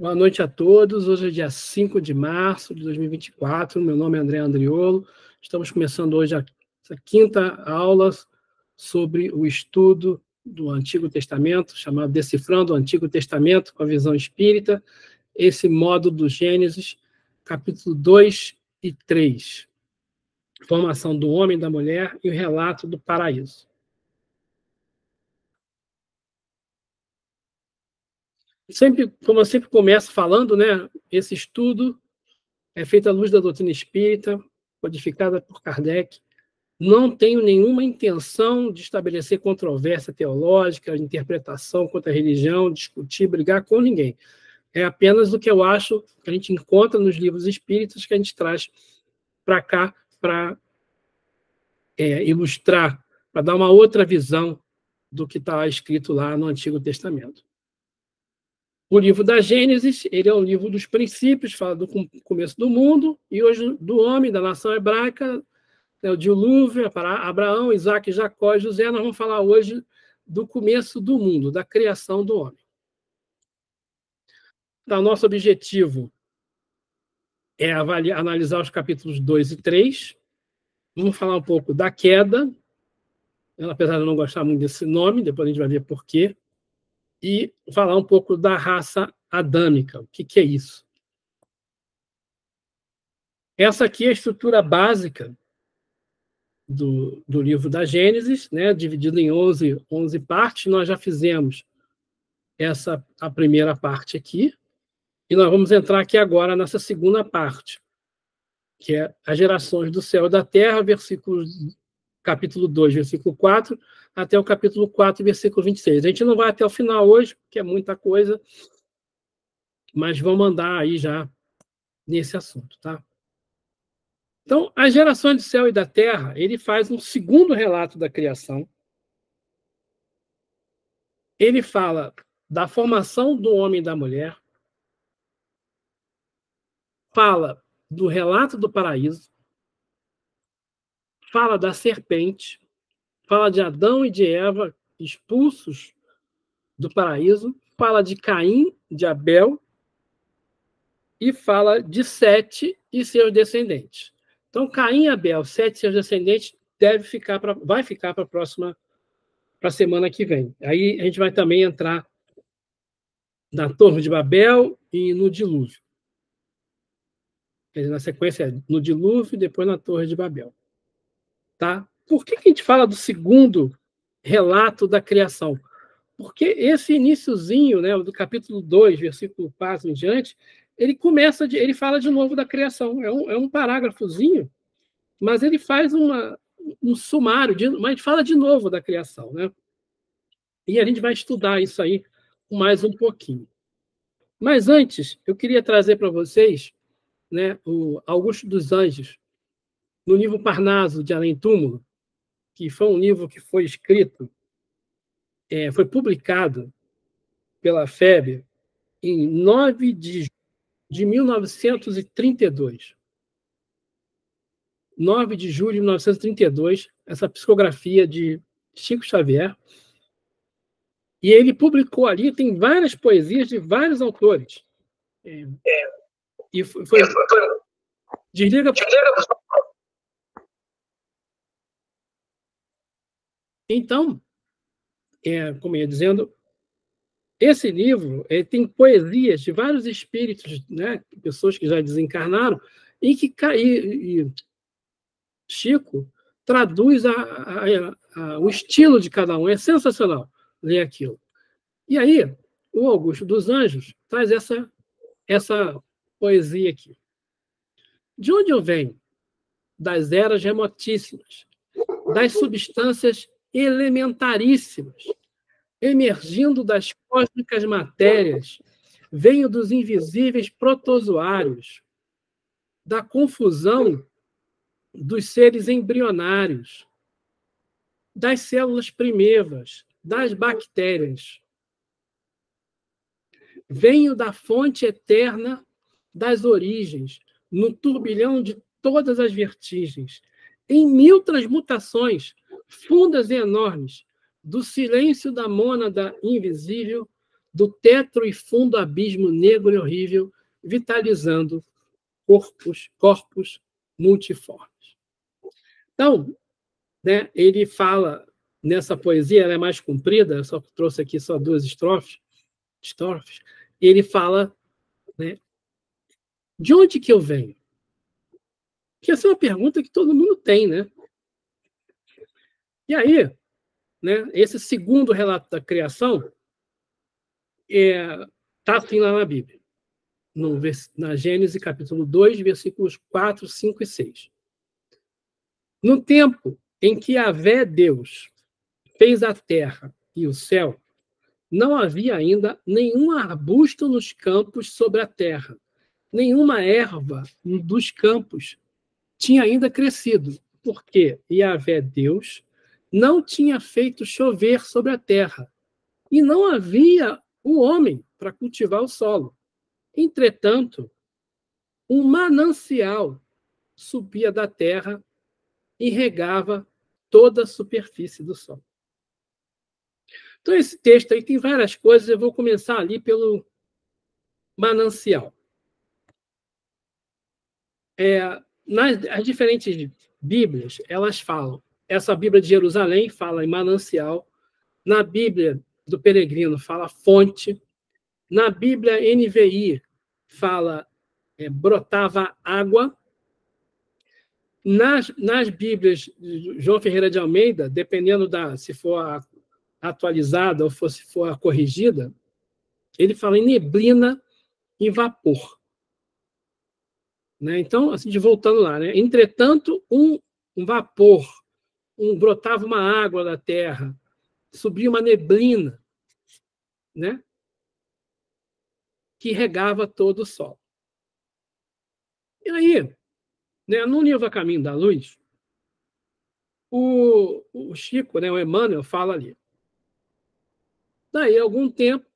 Boa noite a todos. Hoje é dia 5 de março de 2024. Meu nome é André Andriolo. Estamos começando hoje essa quinta aula sobre o estudo do Antigo Testamento, chamado Decifrando o Antigo Testamento com a visão espírita, esse módulo do Gênesis, capítulo 2 e 3. Formação do homem e da mulher e o relato do paraíso. Como eu sempre começo falando, né, esse estudo é feito à luz da doutrina espírita, codificada por Kardec. Não tenho nenhuma intenção de estabelecer controvérsia teológica, interpretação contra a religião, discutir, brigar com ninguém. É apenas o que eu acho que a gente encontra nos livros espíritas que a gente traz para cá para ilustrar, para dar uma outra visão do que está escrito lá no Antigo Testamento. O livro da Gênesis, ele é um livro dos princípios, fala do começo do mundo, e hoje do homem, da nação hebraica, o dilúvio, para Abraão, Isaac, Jacó e José. Nós vamos falar hoje do começo do mundo, da criação do homem. Então, nosso objetivo é analisar os capítulos 2 e 3. Vamos falar um pouco da queda, apesar de eu não gostar muito desse nome, depois a gente vai ver por quê. E falar um pouco da raça adâmica. O que é isso? Essa aqui é a estrutura básica do livro da Gênesis, né, dividido em 11 partes. Nós já fizemos a primeira parte aqui, e nós vamos entrar aqui agora nessa segunda parte, que é as gerações do céu e da terra, capítulo 2, versículo 4, até o capítulo 4, versículo 26. A gente não vai até o final hoje, porque é muita coisa, mas vamos andar aí já nesse assunto, tá? Então, as gerações do céu e da terra, ele faz um segundo relato da criação. Ele fala da formação do homem e da mulher, fala do relato do paraíso, fala da serpente, fala de Adão e de Eva expulsos do paraíso, fala de Caim, de Abel, e fala de Sete e seus descendentes. Então, Caim, Abel, Sete e seus descendentes vai ficar para a semana que vem. Aí a gente vai também entrar na Torre de Babel e no dilúvio. Quer dizer, na sequência é no dilúvio e depois na Torre de Babel. Tá? Por que a gente fala do segundo relato da criação? Porque esse iniciozinho, né, do capítulo 2, versículo 4 em diante, ele fala de novo da criação. É um parágrafozinho, mas ele faz um sumário, mas fala de novo da criação. Né? E a gente vai estudar isso aí mais um pouquinho. Mas antes, eu queria trazer para vocês, né, o Augusto dos Anjos, no livro Parnaso de Além Túmulo, que foi um livro que foi escrito, foi publicado pela FEB em 9 de 1932. 9 de julho de 1932, essa psicografia de Chico Xavier. E ele publicou ali, tem várias poesias de vários autores. E foi... Desliga. Então, como eu ia dizendo, esse livro tem poesias de vários espíritos, né, pessoas que já desencarnaram, e que Chico traduz o estilo de cada um. É sensacional ler aquilo. E aí, o Augusto dos Anjos traz essa poesia aqui. De onde eu venho? Das eras remotíssimas, das substâncias elementaríssimas, emergindo das cósmicas matérias, venho dos invisíveis protozoários, da confusão dos seres embrionários, das células primevas, das bactérias. Venho da fonte eterna das origens, no turbilhão de todas as vertigens, em 1000 transmutações, fundas e enormes, do silêncio da mônada invisível, do tetro e fundo abismo negro e horrível, vitalizando corpos multiformes. Então, né, ele fala nessa poesia, ela é mais comprida, eu só trouxe aqui só 2 estrofes, ele fala, né, de onde que eu venho? Que essa é uma pergunta que todo mundo tem, né? E aí, né, esse segundo relato da criação está assim lá na Bíblia, na Gênesis capítulo 2, versículos 4, 5 e 6. No tempo em que Yahvé Deus fez a terra e o céu, não havia ainda nenhum arbusto nos campos sobre a terra, nenhuma erva dos campos tinha ainda crescido, porque Yahvé Deus não tinha feito chover sobre a terra, e não havia o homem para cultivar o solo. Entretanto, um manancial subia da terra e regava toda a superfície do solo. Então, esse texto aí tem várias coisas, eu vou começar ali pelo manancial. As diferentes Bíblias, elas falam, essa Bíblia de Jerusalém fala em manancial, na Bíblia do Peregrino fala fonte, na Bíblia NVI fala brotava água, nas Bíblias de João Ferreira de Almeida, dependendo se for atualizada ou se for corrigida, ele fala em neblina e vapor. Né? Então, assim, voltando lá, né? Entretanto, um vapor, brotava uma água da terra, subia uma neblina, né? Que regava todo o solo. E aí, né, no livro A Caminho da Luz, o Chico, né, o Emmanuel, fala ali. Daí, algum tempo,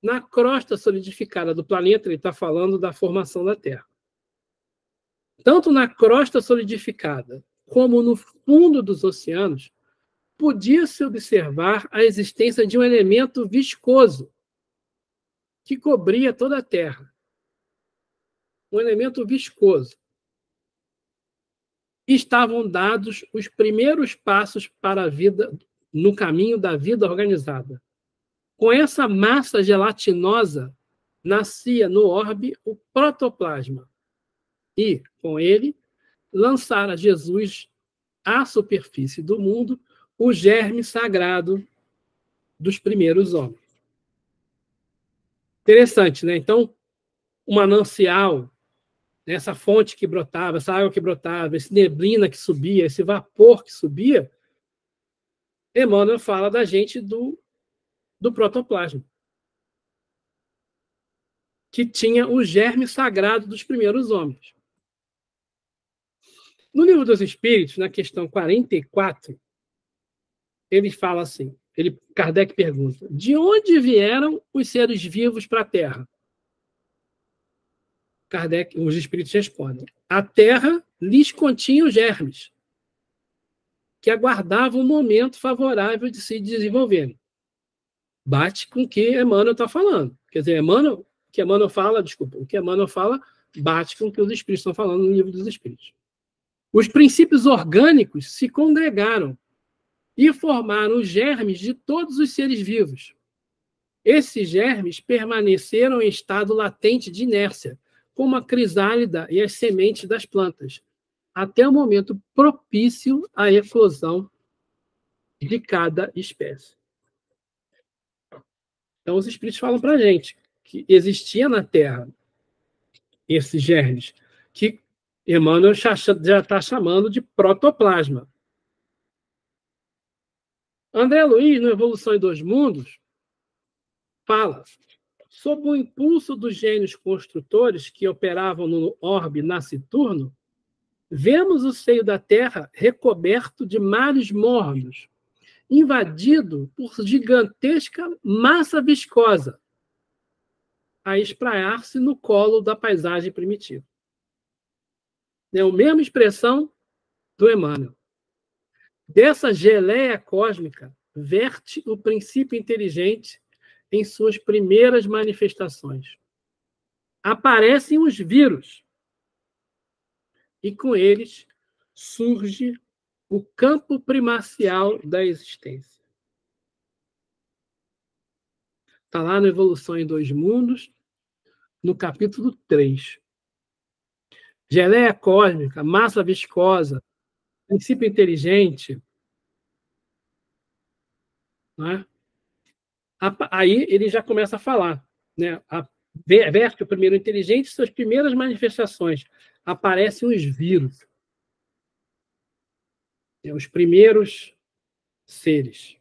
na crosta solidificada do planeta, ele está falando da formação da Terra. Tanto na crosta solidificada como no fundo dos oceanos, podia-se observar a existência de um elemento viscoso que cobria toda a Terra. Um elemento viscoso. Estavam dados os primeiros passos para a vida, no caminho da vida organizada. Com essa massa gelatinosa, nascia no orbe o protoplasma. E, com ele, lançara Jesus à superfície do mundo o germe sagrado dos primeiros homens. Interessante, né? Então, o manancial, essa fonte que brotava, essa água que brotava, essa neblina que subia, esse vapor que subia, Emmanuel fala da gente do protoplasma, que tinha o germe sagrado dos primeiros homens. No Livro dos Espíritos, na questão 44, ele fala assim, Kardec pergunta, de onde vieram os seres vivos para a Terra? Kardec, os espíritos respondem, a Terra lhes continha os germes, que aguardavam um momento favorável de se desenvolverem. Bate com o que Emmanuel está falando. Quer dizer, o que Emmanuel fala bate com o que os espíritos estão falando no Livro dos Espíritos. Os princípios orgânicos se congregaram e formaram os germes de todos os seres vivos. Esses germes permaneceram em estado latente de inércia, como a crisálida e as sementes das plantas, até o momento propício à eclosão de cada espécie. Então, os espíritos falam para a gente que existia na Terra esses germes, que Emmanuel já está chamando de protoplasma. André Luiz, no Evolução em Dois Mundos, fala, sob o impulso dos gênios construtores que operavam no orbe nasciturno, vemos o seio da Terra recoberto de mares mornos, invadido por gigantesca massa viscosa, a espraiar-se no colo da paisagem primitiva. É a mesma expressão do Emmanuel. Dessa geleia cósmica verte o princípio inteligente em suas primeiras manifestações. Aparecem os vírus, e com eles surge o campo primacial da existência. Está lá no Evolução em Dois Mundos, no capítulo 3. Geleia cósmica, massa viscosa, princípio inteligente. Né? Aí ele já começa a falar. Né? Verte o primeiro inteligente, suas primeiras manifestações. Aparecem os vírus. Os primeiros seres.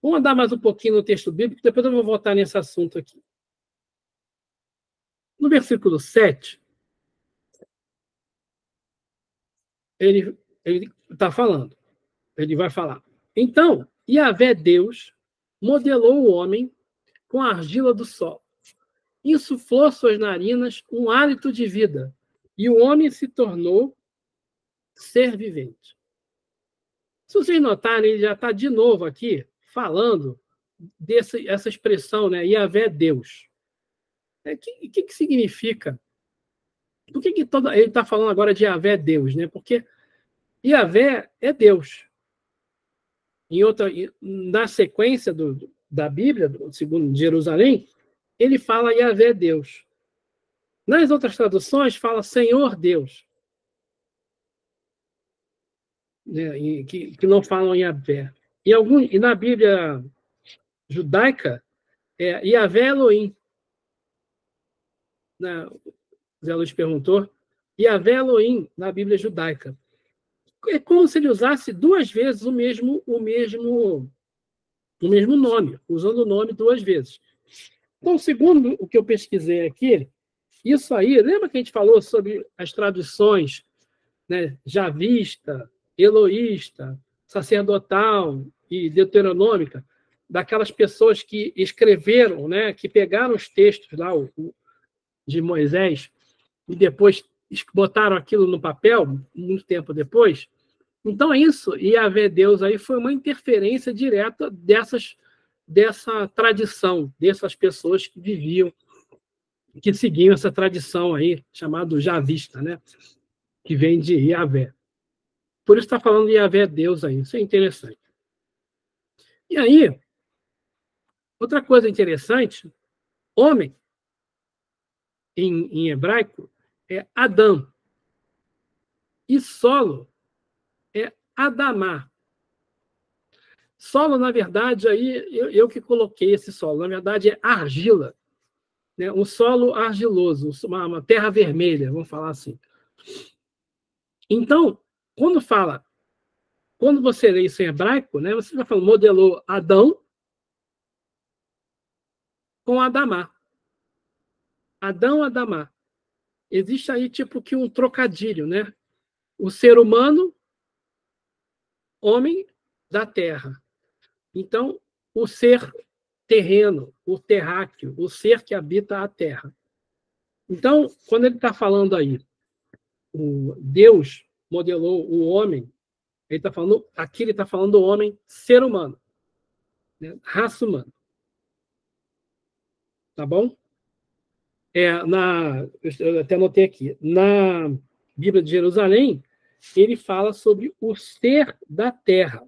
Vamos andar mais um pouquinho no texto bíblico, depois eu vou voltar nesse assunto aqui. No versículo 7, ele está falando. Ele vai falar. Então, Yahvé Deus modelou o homem com a argila do solo. Insuflou suas narinas um hálito de vida, e o homem se tornou ser vivente. Se vocês notarem, ele já está de novo aqui falando essa expressão, né? Yahvé Deus. O que significa? Por que ele está falando agora de Yahvé Deus? Né? Porque Yahvé é Deus. Na sequência da Bíblia, segundo Jerusalém, ele fala Yahvé Deus. Nas outras traduções, fala Senhor Deus. Né? Que não falam Yahvé. E na Bíblia judaica, é Yahvé Elohim. Zé Luiz perguntou. Yahvé Elohim, na Bíblia judaica. É como se ele usasse duas vezes o mesmo nome, usando o nome duas vezes. Então, segundo o que eu pesquisei aqui, isso aí, lembra que a gente falou sobre as traduções, né, javista, eloísta, sacerdotal e deuteronômica, daquelas pessoas que escreveram, né, que pegaram os textos lá de Moisés e depois botaram aquilo no papel, muito tempo depois. Então, isso, Yahvé Deus aí foi uma interferência direta dessa tradição, dessas pessoas que viviam, que seguiam essa tradição aí, chamada javista, né? Que vem de Yahvé. Por isso está falando de Yahvé Deus aí, isso é interessante. E aí, outra coisa interessante, homem, em hebraico, é Adão. E solo é Adamá. Solo, na verdade, aí eu que coloquei esse solo. Na verdade, é argila. Né? Um solo argiloso, uma terra vermelha, vamos falar assim. Então, quando você lê isso em hebraico, né, você vai falando, modelou Adão com Adamá. Adão, Adamá. Existe aí tipo que um trocadilho, né? O ser humano, homem da terra. Então, o ser terreno, o terráqueo, o ser que habita a terra. Então, quando ele está falando aí, Deus modelou o homem, aqui ele está falando do homem ser humano, né? Raça humana. Tá bom? Eu até anotei aqui, na Bíblia de Jerusalém, ele fala sobre o ser da terra.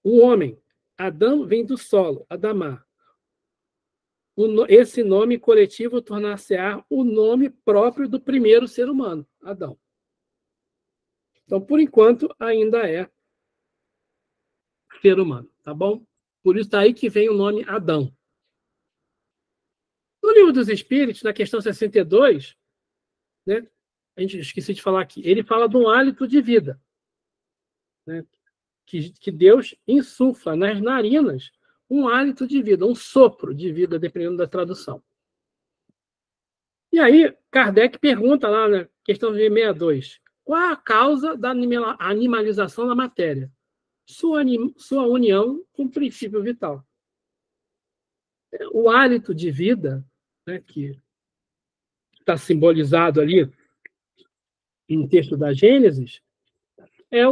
O homem, Adão vem do solo, Adamá. Esse nome coletivo tornar-se-á o nome próprio do primeiro ser humano, Adão. Então, por enquanto, ainda é ser humano, tá bom? Por isso daí que vem o nome Adão. No Livro dos Espíritos, na questão 62, né, a gente esqueci de falar aqui, ele fala de um hálito de vida, né, que Deus insufla nas narinas um hálito de vida, um sopro de vida, dependendo da tradução. E aí, Kardec pergunta lá na questão 62, qual a causa da animalização da matéria? Sua união com o princípio vital. O hálito de vida, né, que está simbolizado ali no texto da Gênesis, é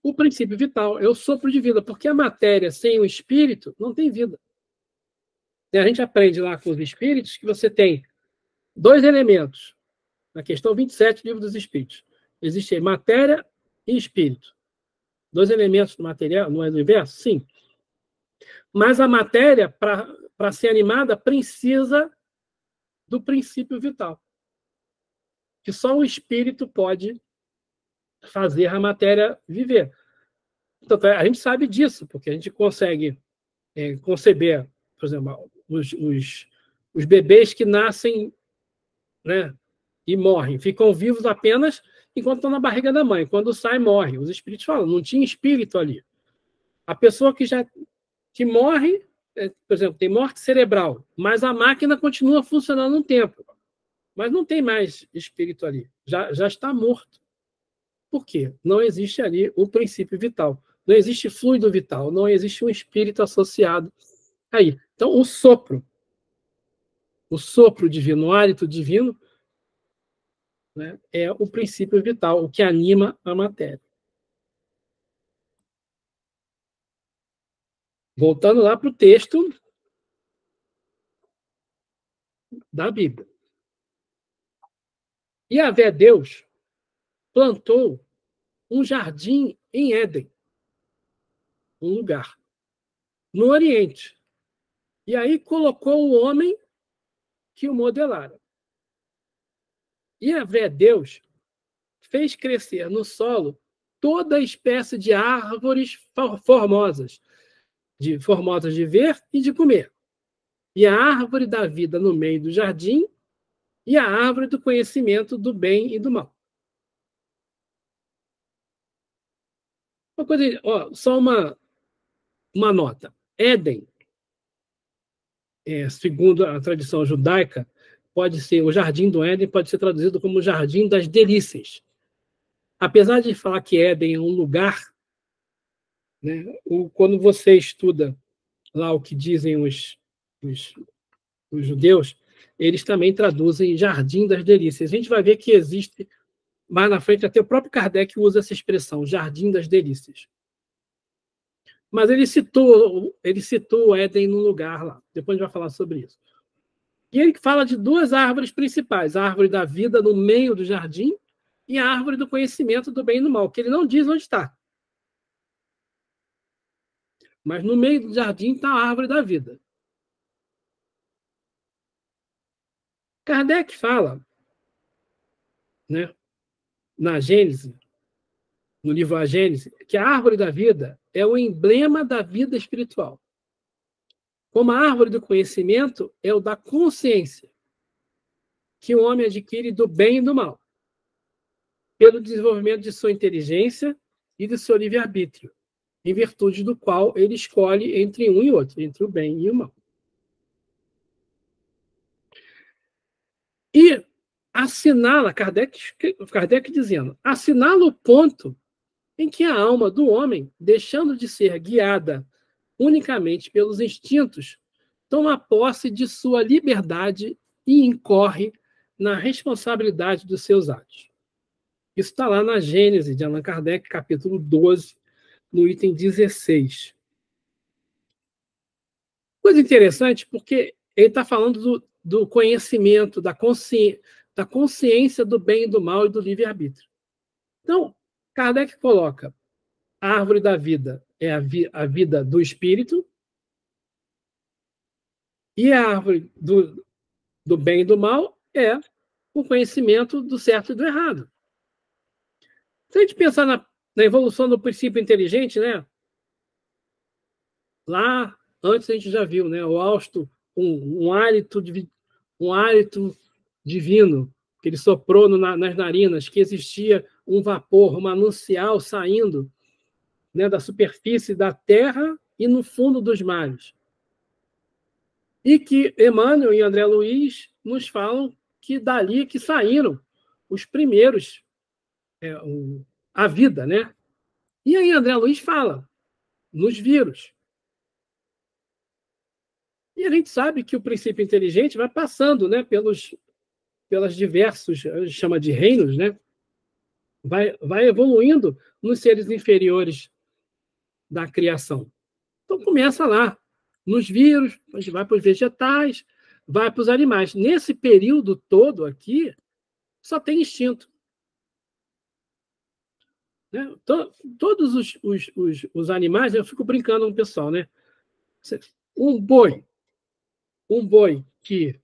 o princípio vital, é o sopro de vida, porque a matéria sem o espírito não tem vida. E a gente aprende lá com os espíritos que você tem dois elementos. Na questão 27, livro dos espíritos. Existe matéria e espírito. Dois elementos do material, não é do universo? Sim. Mas a matéria, para ser animada, precisa do princípio vital. Que só o espírito pode fazer a matéria viver. Então, a gente sabe disso, porque a gente consegue conceber, por exemplo, os bebês que nascem, né, e morrem, ficam vivos apenas enquanto estão na barriga da mãe. Quando sai, morre. Os espíritos falam, não tinha espírito ali. A pessoa que morre, por exemplo, tem morte cerebral, mas a máquina continua funcionando um tempo. Mas não tem mais espírito ali. Já está morto. Por quê? Não existe ali o princípio vital. Não existe fluido vital. Não existe um espírito associado aí. Então, o sopro divino, o hálito divino, né, é o princípio vital, o que anima a matéria. Voltando lá para o texto da Bíblia. Yahvé Deus plantou um jardim em Éden, um lugar, no Oriente. E aí colocou o homem que o modelara. Yahvé Deus fez crescer no solo toda espécie de árvores formosas de ver e de comer. E a árvore da vida no meio do jardim e a árvore do conhecimento do bem e do mal. Uma coisa, só uma nota. Éden, segundo a tradição judaica, pode ser o jardim do Éden, pode ser traduzido como o jardim das delícias. Apesar de falar que Éden é um lugar, né, quando você estuda lá o que dizem os judeus, eles também traduzem jardim das delícias. A gente vai ver que existe, mais na frente, até o próprio Kardec usa essa expressão, jardim das delícias. Mas ele citou o Éden no lugar lá. Depois a gente vai falar sobre isso. E ele fala de duas árvores principais, a árvore da vida no meio do jardim e a árvore do conhecimento do bem e do mal, que ele não diz onde está. Mas no meio do jardim está a árvore da vida. Kardec fala, né, na Gênese, no livro A Gênese, que a árvore da vida é o emblema da vida espiritual. Como a árvore do conhecimento é o da consciência, que o homem adquire do bem e do mal, pelo desenvolvimento de sua inteligência e de seu livre-arbítrio, em virtude do qual ele escolhe entre um e outro, entre o bem e o mal. E assinala, Kardec dizendo, assinala o ponto em que a alma do homem, deixando de ser guiada unicamente pelos instintos, toma posse de sua liberdade e incorre na responsabilidade dos seus atos. Isso está lá na Gênese de Allan Kardec, capítulo 12, no item 16. Coisa interessante, porque ele está falando do conhecimento, da consciência do bem e do mal e do livre-arbítrio. Então, Kardec coloca a árvore da vida é a vida do espírito e a árvore do bem e do mal é o conhecimento do certo e do errado. Se a gente pensar na evolução do princípio inteligente, né? Lá, antes a gente já viu, né? O hausto, um hálito divino que ele soprou nas narinas, que existia um vapor, um manancial saindo, né, da superfície da terra e no fundo dos mares. E que Emmanuel e André Luiz nos falam que dali que saíram os primeiros, a vida, né? E aí André Luiz fala nos vírus. E a gente sabe que o princípio inteligente vai passando, né, pelas diversos, a gente chama de reinos, né? vai evoluindo nos seres inferiores da criação. Então, começa lá, nos vírus, a gente vai para os vegetais, vai para os animais. Nesse período todo aqui, só tem instinto. Né? Todos os animais, eu fico brincando com o pessoal, né? Um boi que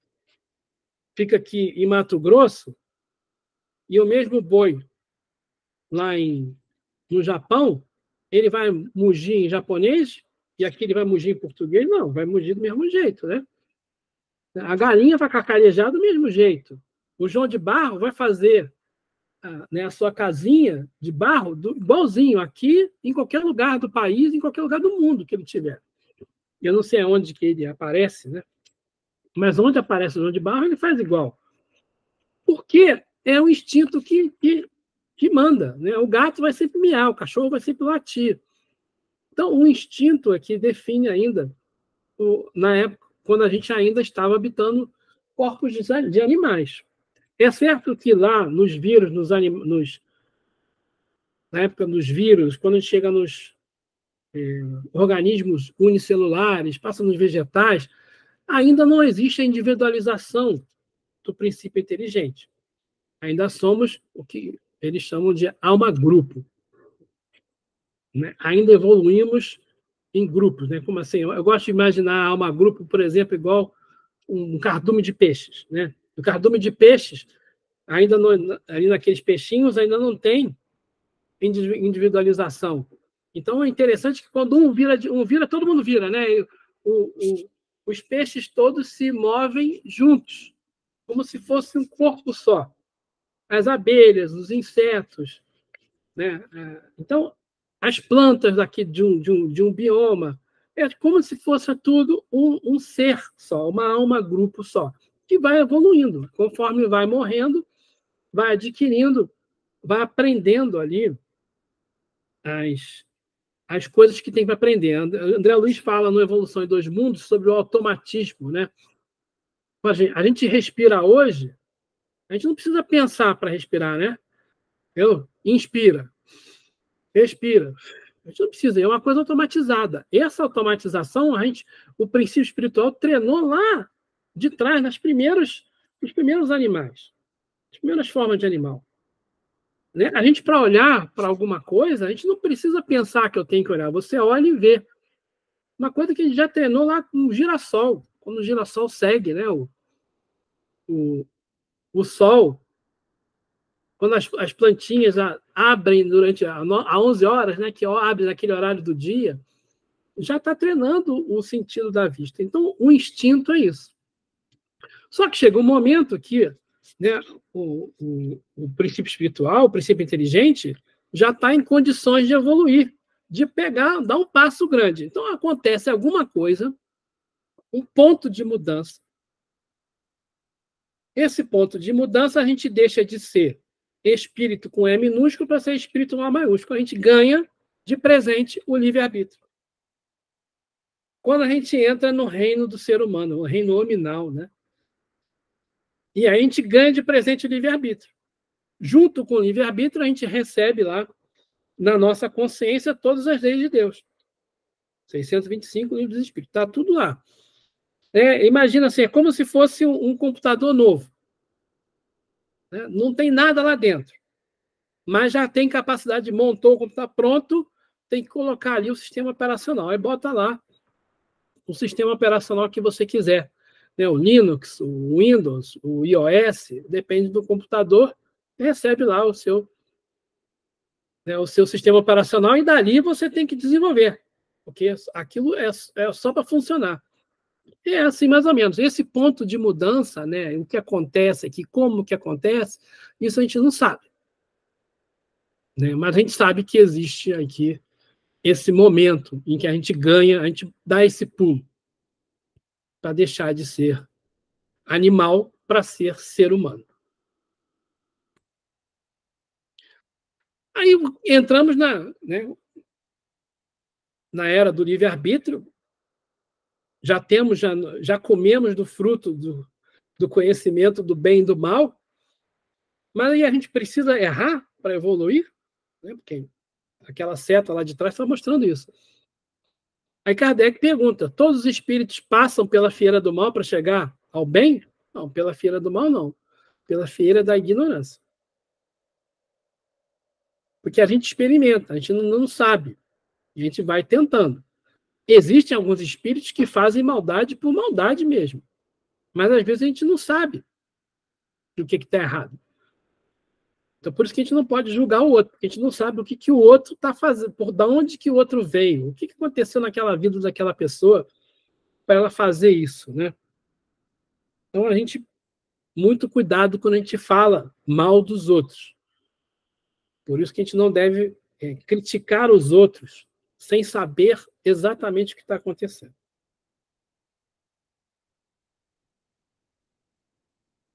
fica aqui em Mato Grosso e o mesmo boi lá no Japão, ele vai mugir em japonês e aqui ele vai mugir em português? Não, vai mugir do mesmo jeito, né? A galinha vai cacarejar do mesmo jeito. O João de Barro vai fazer a sua casinha de barro igualzinho aqui, em qualquer lugar do país, em qualquer lugar do mundo que ele tiver. Eu não sei aonde que ele aparece, né? Mas onde aparece o João de Barro, ele faz igual. Porque é um instinto que manda. Né? O gato vai sempre miar, o cachorro vai sempre latir. Então, o instinto aqui define ainda, na época, quando a gente ainda estava habitando corpos de animais. É certo que lá nos vírus, na época dos vírus, quando a gente chega nos organismos unicelulares, passa nos vegetais, ainda não existe a individualização do princípio inteligente. Ainda somos o que eles chamam de alma-grupo. Né? Ainda evoluímos em grupos. Né? Como assim? Eu gosto de imaginar a alma-grupo, por exemplo, igual um cardume de peixes. Né? O cardume de peixes, ainda não, ali naqueles peixinhos, ainda não tem individualização. Então, é interessante que quando um vira, todo mundo vira. Né? Os peixes todos se movem juntos, como se fosse um corpo só. As abelhas, os insetos. Né? Então, as plantas aqui de um bioma, é como se fosse tudo um ser só, uma alma, grupo só, que vai evoluindo. Conforme vai morrendo, vai adquirindo, vai aprendendo ali as coisas que tem para aprender. André Luiz fala no Evolução em Dois Mundos sobre o automatismo. Né? A gente respira hoje, a gente não precisa pensar para respirar, né? Inspira, respira. A gente não precisa, é uma coisa automatizada. Essa automatização, o princípio espiritual treinou lá de trás, nos primeiros animais, as primeiras formas de animal. Né? A gente, para olhar para alguma coisa, a gente não precisa pensar que eu tenho que olhar. Você olha e vê. Uma coisa que a gente já treinou lá com o girassol, quando o girassol segue, né? O sol, quando as plantinhas abrem durante a 11 horas, né, que abre naquele horário do dia, já está treinando o sentido da vista. Então, o instinto é isso. Só que chega um momento que, né, o princípio espiritual, o princípio inteligente, já está em condições de evoluir, de dar um passo grande. Então, acontece alguma coisa, um ponto de mudança. Esse ponto de mudança, a gente deixa de ser espírito com E minúsculo para ser espírito com A maiúsculo. A gente ganha de presente o livre-arbítrio. Quando a gente entra no reino do ser humano, o reino nominal, né? E aí a gente ganha de presente o livre-arbítrio. Junto com o livre-arbítrio, a gente recebe lá, na nossa consciência, todas as leis de Deus. 625 livros dos Espíritos. Está tudo lá. Imagina assim, é como se fosse um computador novo. Né? Não tem nada lá dentro. Mas já tem capacidade de montar o computador pronto, tem que colocar ali o sistema operacional. Aí bota lá o sistema operacional que você quiser. Né? O Linux, o Windows, o iOS, depende do computador, recebe lá o seu sistema operacional e dali você tem que desenvolver, porque aquilo é só para funcionar. É assim, mais ou menos. Esse ponto de mudança, né, o que acontece aqui, como que acontece, isso a gente não sabe. Né? Mas a gente sabe que existe aqui esse momento em que a gente ganha, a gente dá esse pulo para deixar de ser animal para ser humano. Aí entramos na era do livre-arbítrio, já comemos do fruto do conhecimento do bem e do mal, mas aí a gente precisa errar para evoluir, né? Porque aquela seta lá de trás está mostrando isso. Aí Kardec pergunta: todos os espíritos passam pela fieira do mal para chegar ao bem? Não, pela fieira do mal não. Pela fieira da ignorância. Porque a gente experimenta, a gente não sabe. A gente vai tentando. Existem alguns espíritos que fazem maldade por maldade mesmo. Mas às vezes a gente não sabe o que está errado. Então, por isso que a gente não pode julgar o outro, porque a gente não sabe o que o outro está fazendo, por da onde que o outro veio, o que aconteceu naquela vida daquela pessoa para ela fazer isso, né? Então, a gente, muito cuidado quando a gente fala mal dos outros. Por isso que a gente não deve criticar os outros sem saber exatamente o que está acontecendo.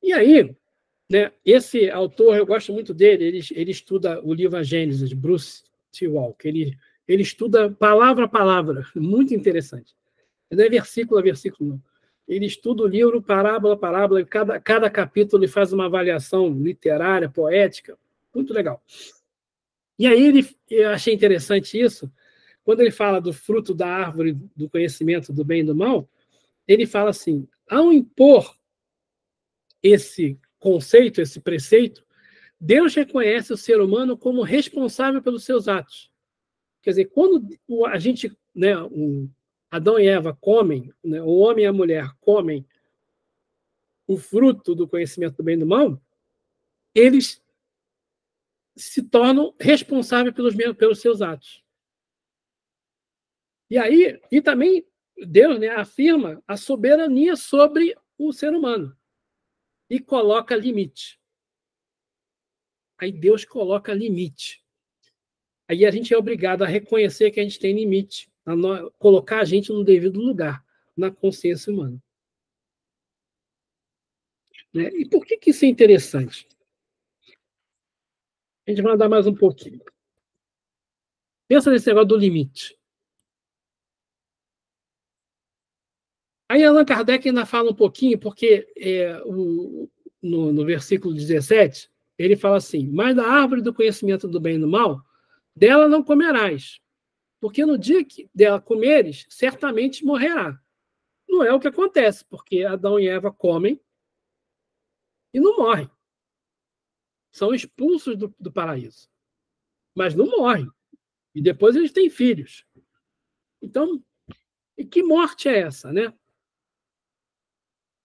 E aí, né, esse autor, eu gosto muito dele, ele estuda o livro A Gênesis, Bruce T. Walker, ele estuda palavra a palavra, muito interessante. Não é versículo a versículo, não. Ele estuda o livro parábola a parábola, e cada capítulo ele faz uma avaliação literária, poética, muito legal. E aí eu achei interessante isso, quando ele fala do fruto da árvore do conhecimento do bem e do mal, ele fala assim: ao impor esse conceito, esse preceito, Deus reconhece o ser humano como responsável pelos seus atos. Quer dizer, quando a gente, né, Adão e Eva comem, né, o homem e a mulher comem o fruto do conhecimento do bem e do mal, eles se tornam responsáveis pelos seus atos. E aí, e também Deus, né, afirma a soberania sobre o ser humano e coloca limite. Aí Deus coloca limite. Aí a gente é obrigado a reconhecer que a gente tem limite, colocar a gente no devido lugar, na consciência humana. Né? E por que isso é interessante? A gente vai andar mais um pouquinho. Pensa nesse negócio do limite. Aí Allan Kardec ainda fala um pouquinho, porque no versículo 17, ele fala assim: mas da árvore do conhecimento do bem e do mal, dela não comerás, porque no dia que dela comeres, certamente morrerá. Não é o que acontece, porque Adão e Eva comem e não morrem. São expulsos do paraíso. Mas não morrem. E depois eles têm filhos. Então, e que morte é essa, né?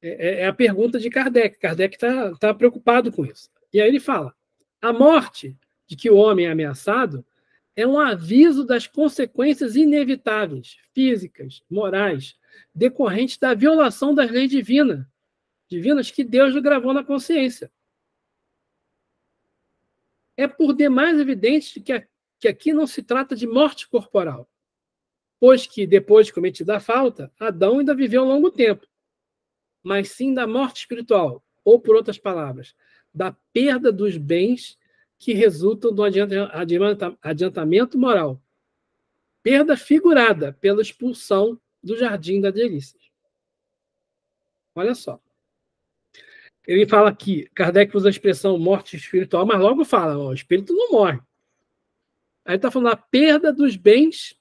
É a pergunta de Kardec. Kardec está preocupado com isso. E aí ele fala: a morte de que o homem é ameaçado é um aviso das consequências inevitáveis, físicas, morais, decorrentes da violação das leis divinas que Deus lhe gravou na consciência. É por demais evidente que aqui não se trata de morte corporal, pois que, depois de cometida a falta, Adão ainda viveu um longo tempo, mas sim da morte espiritual, ou, por outras palavras, da perda dos bens que resultam do adiantamento moral. Perda figurada pela expulsão do jardim da delícia. Olha só. Ele fala aqui, Kardec usa a expressão morte espiritual, mas logo fala: o espírito não morre. Aí está falando a perda dos bens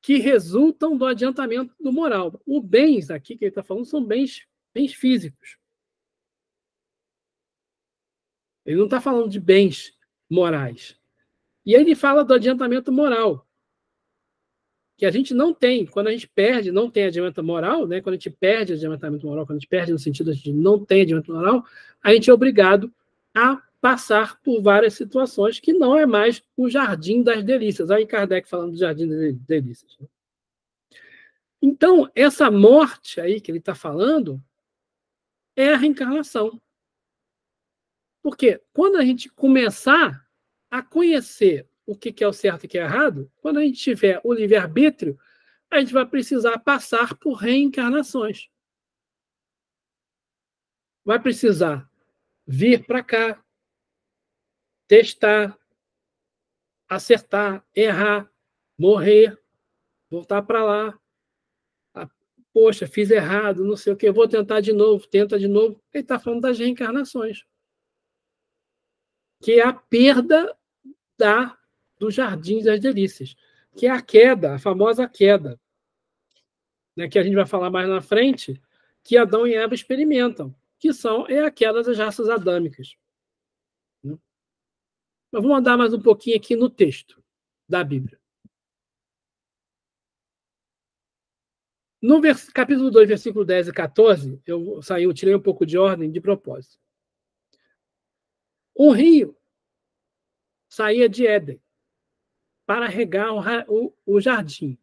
que resultam do adiantamento do moral. Os bens aqui que ele está falando são bens físicos. Ele não está falando de bens morais. E aí ele fala do adiantamento moral, que a gente não tem. Quando a gente perde, não tem adiantamento moral, né? Quando a gente perde adiantamento moral, quando a gente perde no sentido de não tem adiantamento moral, a gente é obrigado a passar por várias situações que não é mais o jardim das delícias. Aí Kardec falando do jardim das delícias. Então, essa morte aí que ele está falando é a reencarnação. Porque quando a gente começar a conhecer o que é o certo e o que é errado, quando a gente tiver o livre-arbítrio, a gente vai precisar passar por reencarnações. Vai precisar vir para cá, testar, acertar, errar, morrer, voltar para lá. Poxa, fiz errado, não sei o que, vou tentar de novo, tenta de novo. Ele está falando das reencarnações. que é a perda do Jardim das Delícias, que é a queda, a famosa queda, né, que a gente vai falar mais na frente, que Adão e Eva experimentam, que é a queda das raças adâmicas. Mas vamos andar mais um pouquinho aqui no texto da Bíblia. No capítulo 2, versículo 10 e 14, eu tirei um pouco de ordem de propósito. Um rio saía de Éden para regar o jardim.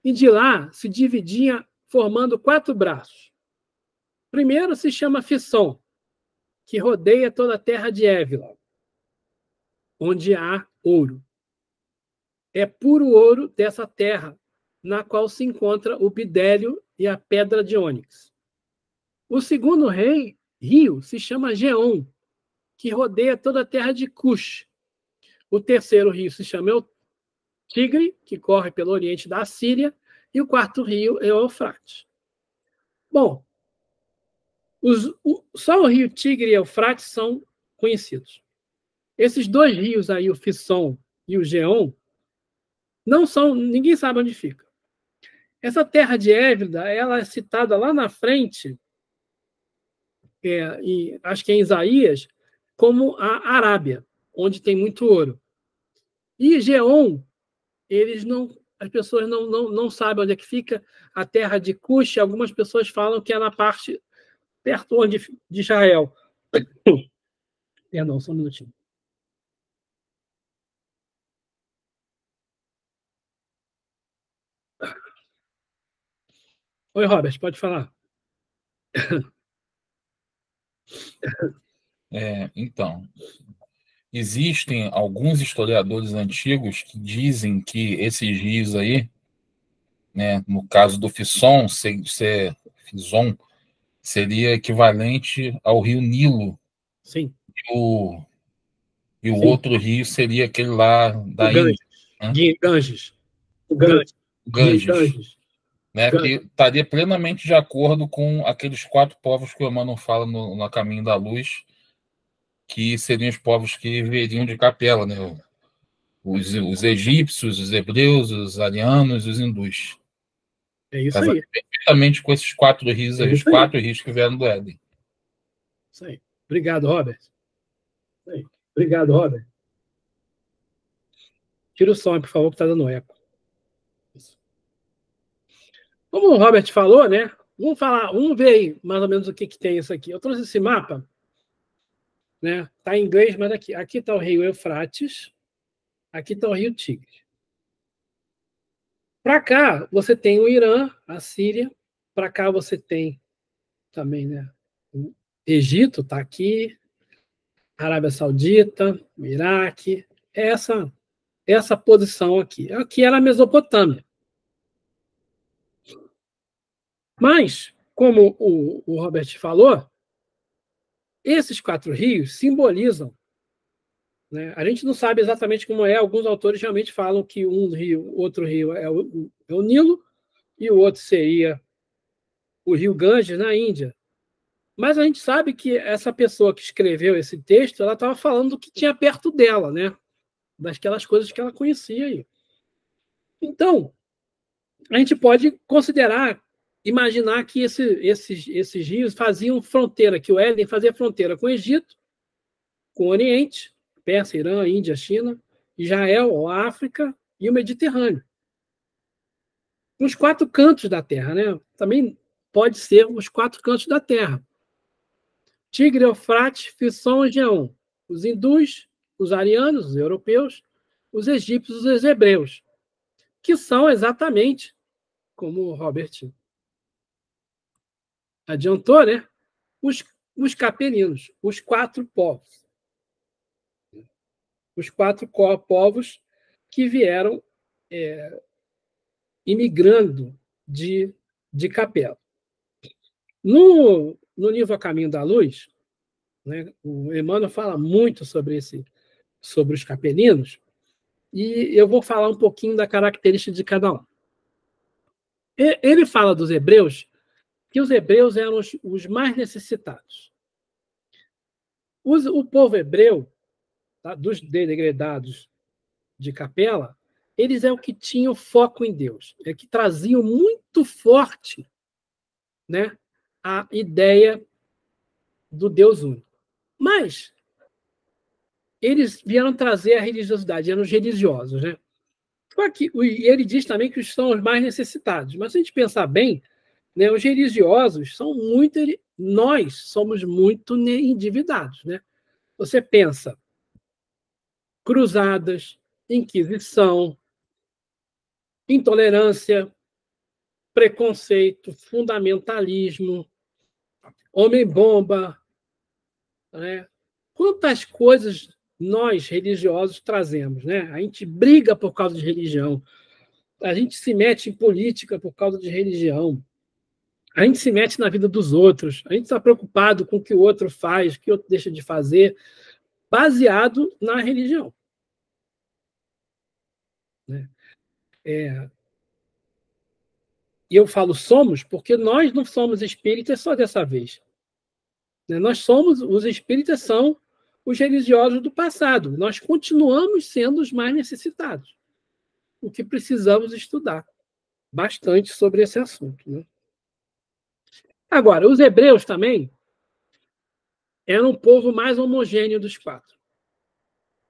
E de lá se dividia formando 4 braços. Primeiro se chama Fisson, que rodeia toda a terra de Évila, onde há ouro. É puro ouro dessa terra, na qual se encontra o bidélio e a pedra de ônix. O segundo rio se chama Geom, que rodeia toda a terra de Cush. O terceiro rio se chama Tigre, que corre pelo oriente da Síria, e o quarto rio é o Eufrates. Bom, só o rio Tigre e o Eufrates são conhecidos. Esses 2 rios aí, o Fisson e o Geom, ninguém sabe onde fica. Essa terra de Évila, ela é citada lá na frente, acho que é em Isaías, como a Arábia, onde tem muito ouro. E Geom, as pessoas não sabem onde é que fica a terra de Cush. Algumas pessoas falam que é na parte perto de Israel. Perdão, só um minutinho. Oi, Robert, pode falar. Então, existem alguns historiadores antigos que dizem que esses rios aí, né, no caso do Fisson, Fison, seria equivalente ao rio Nilo. Sim. E o outro rio seria aquele lá da Índia. Ganges. Ganges. Né, que estaria plenamente de acordo com aqueles 4 povos que o Emmanuel fala no Caminho da Luz, que seriam os povos que viriam de Capela, né? Os egípcios, os hebreus, os arianos, os hindus. É isso aí. Perfeitamente com esses 4 rios aí, os 4 rios que vieram do Éden. Isso aí. Obrigado, Robert. Obrigado, Robert. Tira o som, por favor, que está dando eco. Isso. Como o Robert falou, né? Vamos ver aí mais ou menos o que tem isso aqui. Eu trouxe esse mapa, né? Está em inglês, mas aqui está o rio Eufrates, aqui está o rio Tigre. Para cá você tem o Irã, a Síria. Para cá você tem também, né? O Egito está aqui, Arábia Saudita, o Iraque. Essa posição aqui. Aqui era a Mesopotâmia. Mas, como o Robert falou, esses 4 rios simbolizam, né? A gente não sabe exatamente como é. Alguns autores realmente falam que outro rio é o Nilo e o outro seria o rio Ganges, na Índia. Mas a gente sabe que essa pessoa que escreveu esse texto, ela estava falando do que tinha perto dela, né? Daquelas coisas que ela conhecia aí. Então, a gente pode imaginar que esses rios faziam fronteira, que o Éden fazia fronteira com o Egito, com o Oriente, Pérsia, Irã, Índia, China, Israel, a África e o Mediterrâneo. Os 4 cantos da Terra, né? Também pode ser os 4 cantos da Terra. Tigre, Eufrates, Fisson e Geom. Os hindus, os arianos, os europeus, os egípcios, os hebreus, que são exatamente, como o Robert adiantou, né? Os capelinos, os 4 povos. Os 4 povos que vieram imigrando de Capela. No livro A Caminho da Luz, né, o Emmanuel fala muito sobre os capelinos, e eu vou falar um pouquinho da característica de cada um. Ele fala dos hebreus, que os hebreus eram os mais necessitados. O povo hebreu, tá? Dos degredados de Capela, eles é o que tinham foco em Deus, é que traziam muito forte, né, a ideia do Deus único. Mas eles vieram trazer a religiosidade, eram os religiosos, né? E ele diz também que são os mais necessitados. Mas se a gente pensar bem, né, os religiosos são muito. Nós somos muito endividados, né? Você pensa cruzadas, Inquisição, intolerância, preconceito, fundamentalismo, homem-bomba, né? Quantas coisas nós, religiosos, trazemos, né? A gente briga por causa de religião, a gente se mete em política por causa de religião, a gente se mete na vida dos outros, a gente está preocupado com o que o outro faz, o que o outro deixa de fazer, baseado na religião. Né? E eu falo somos porque nós não somos espíritas só dessa vez. Né? Nós somos, os espíritas são os religiosos do passado. Nós continuamos sendo os mais necessitados. O que precisamos estudar bastante sobre esse assunto. Né? Agora, os hebreus também eram um povo mais homogêneo dos quatro.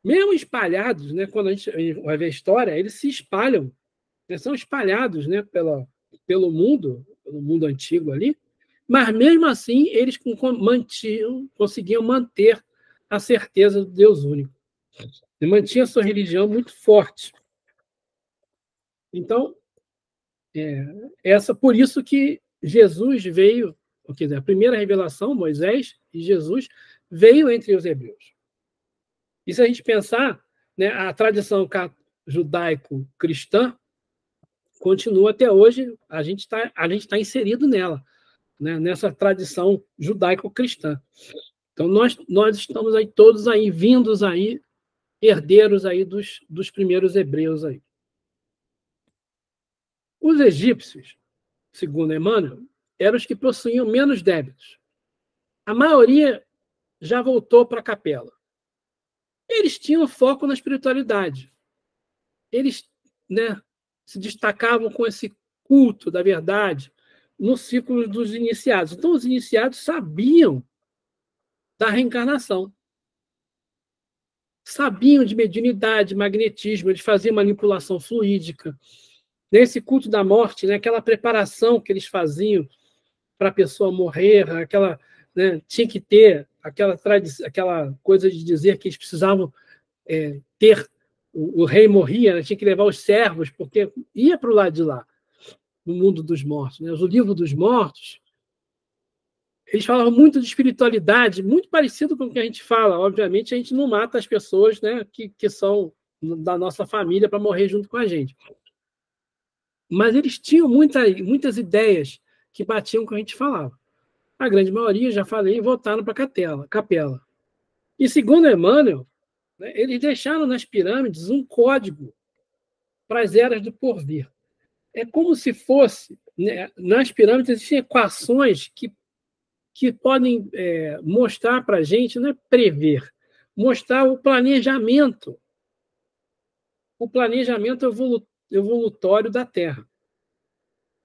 Mesmo espalhados, né, quando a gente vai ver a história, eles se espalham, eles são espalhados, né, pelo mundo antigo ali, mas mesmo assim eles conseguiam manter a certeza do Deus único. E mantinha a sua religião muito forte. Então, por isso que Jesus veio, quer dizer, a primeira revelação, Moisés e Jesus, veio entre os hebreus. E se a gente pensar, né, a tradição judaico-cristã continua até hoje, a gente tá inserido nela, né, nessa tradição judaico-cristã. Então, nós estamos aí todos aí, vindos aí, herdeiros aí dos primeiros hebreus aí. Os egípcios, segundo Emmanuel, eram os que possuíam menos débitos. A maioria já voltou para a capela. Eles tinham foco na espiritualidade. Eles, né, se destacavam com esse culto da verdade no ciclo dos iniciados. Então, os iniciados sabiam da reencarnação. Sabiam de mediunidade, magnetismo, eles faziam manipulação fluídica. Nesse culto da morte, né, aquela preparação que eles faziam para a pessoa morrer, aquela, né, tinha que ter aquela coisa de dizer que eles precisavam ter o rei morria, né, tinha que levar os servos, porque ia para o lado de lá, no mundo dos mortos. Né? O livro dos mortos, eles falavam muito de espiritualidade, muito parecido com o que a gente fala. Obviamente, a gente não mata as pessoas, né, que são da nossa família para morrer junto com a gente. Mas eles tinham muitas ideias que batiam com o que a gente falava. A grande maioria, já falei, voltaram para a capela. E segundo Emmanuel, né, eles deixaram nas pirâmides um código para as eras do porvir. É como se fosse, né, nas pirâmides existem equações que podem mostrar para a gente, não é prever, mostrar o planejamento evolutório da Terra.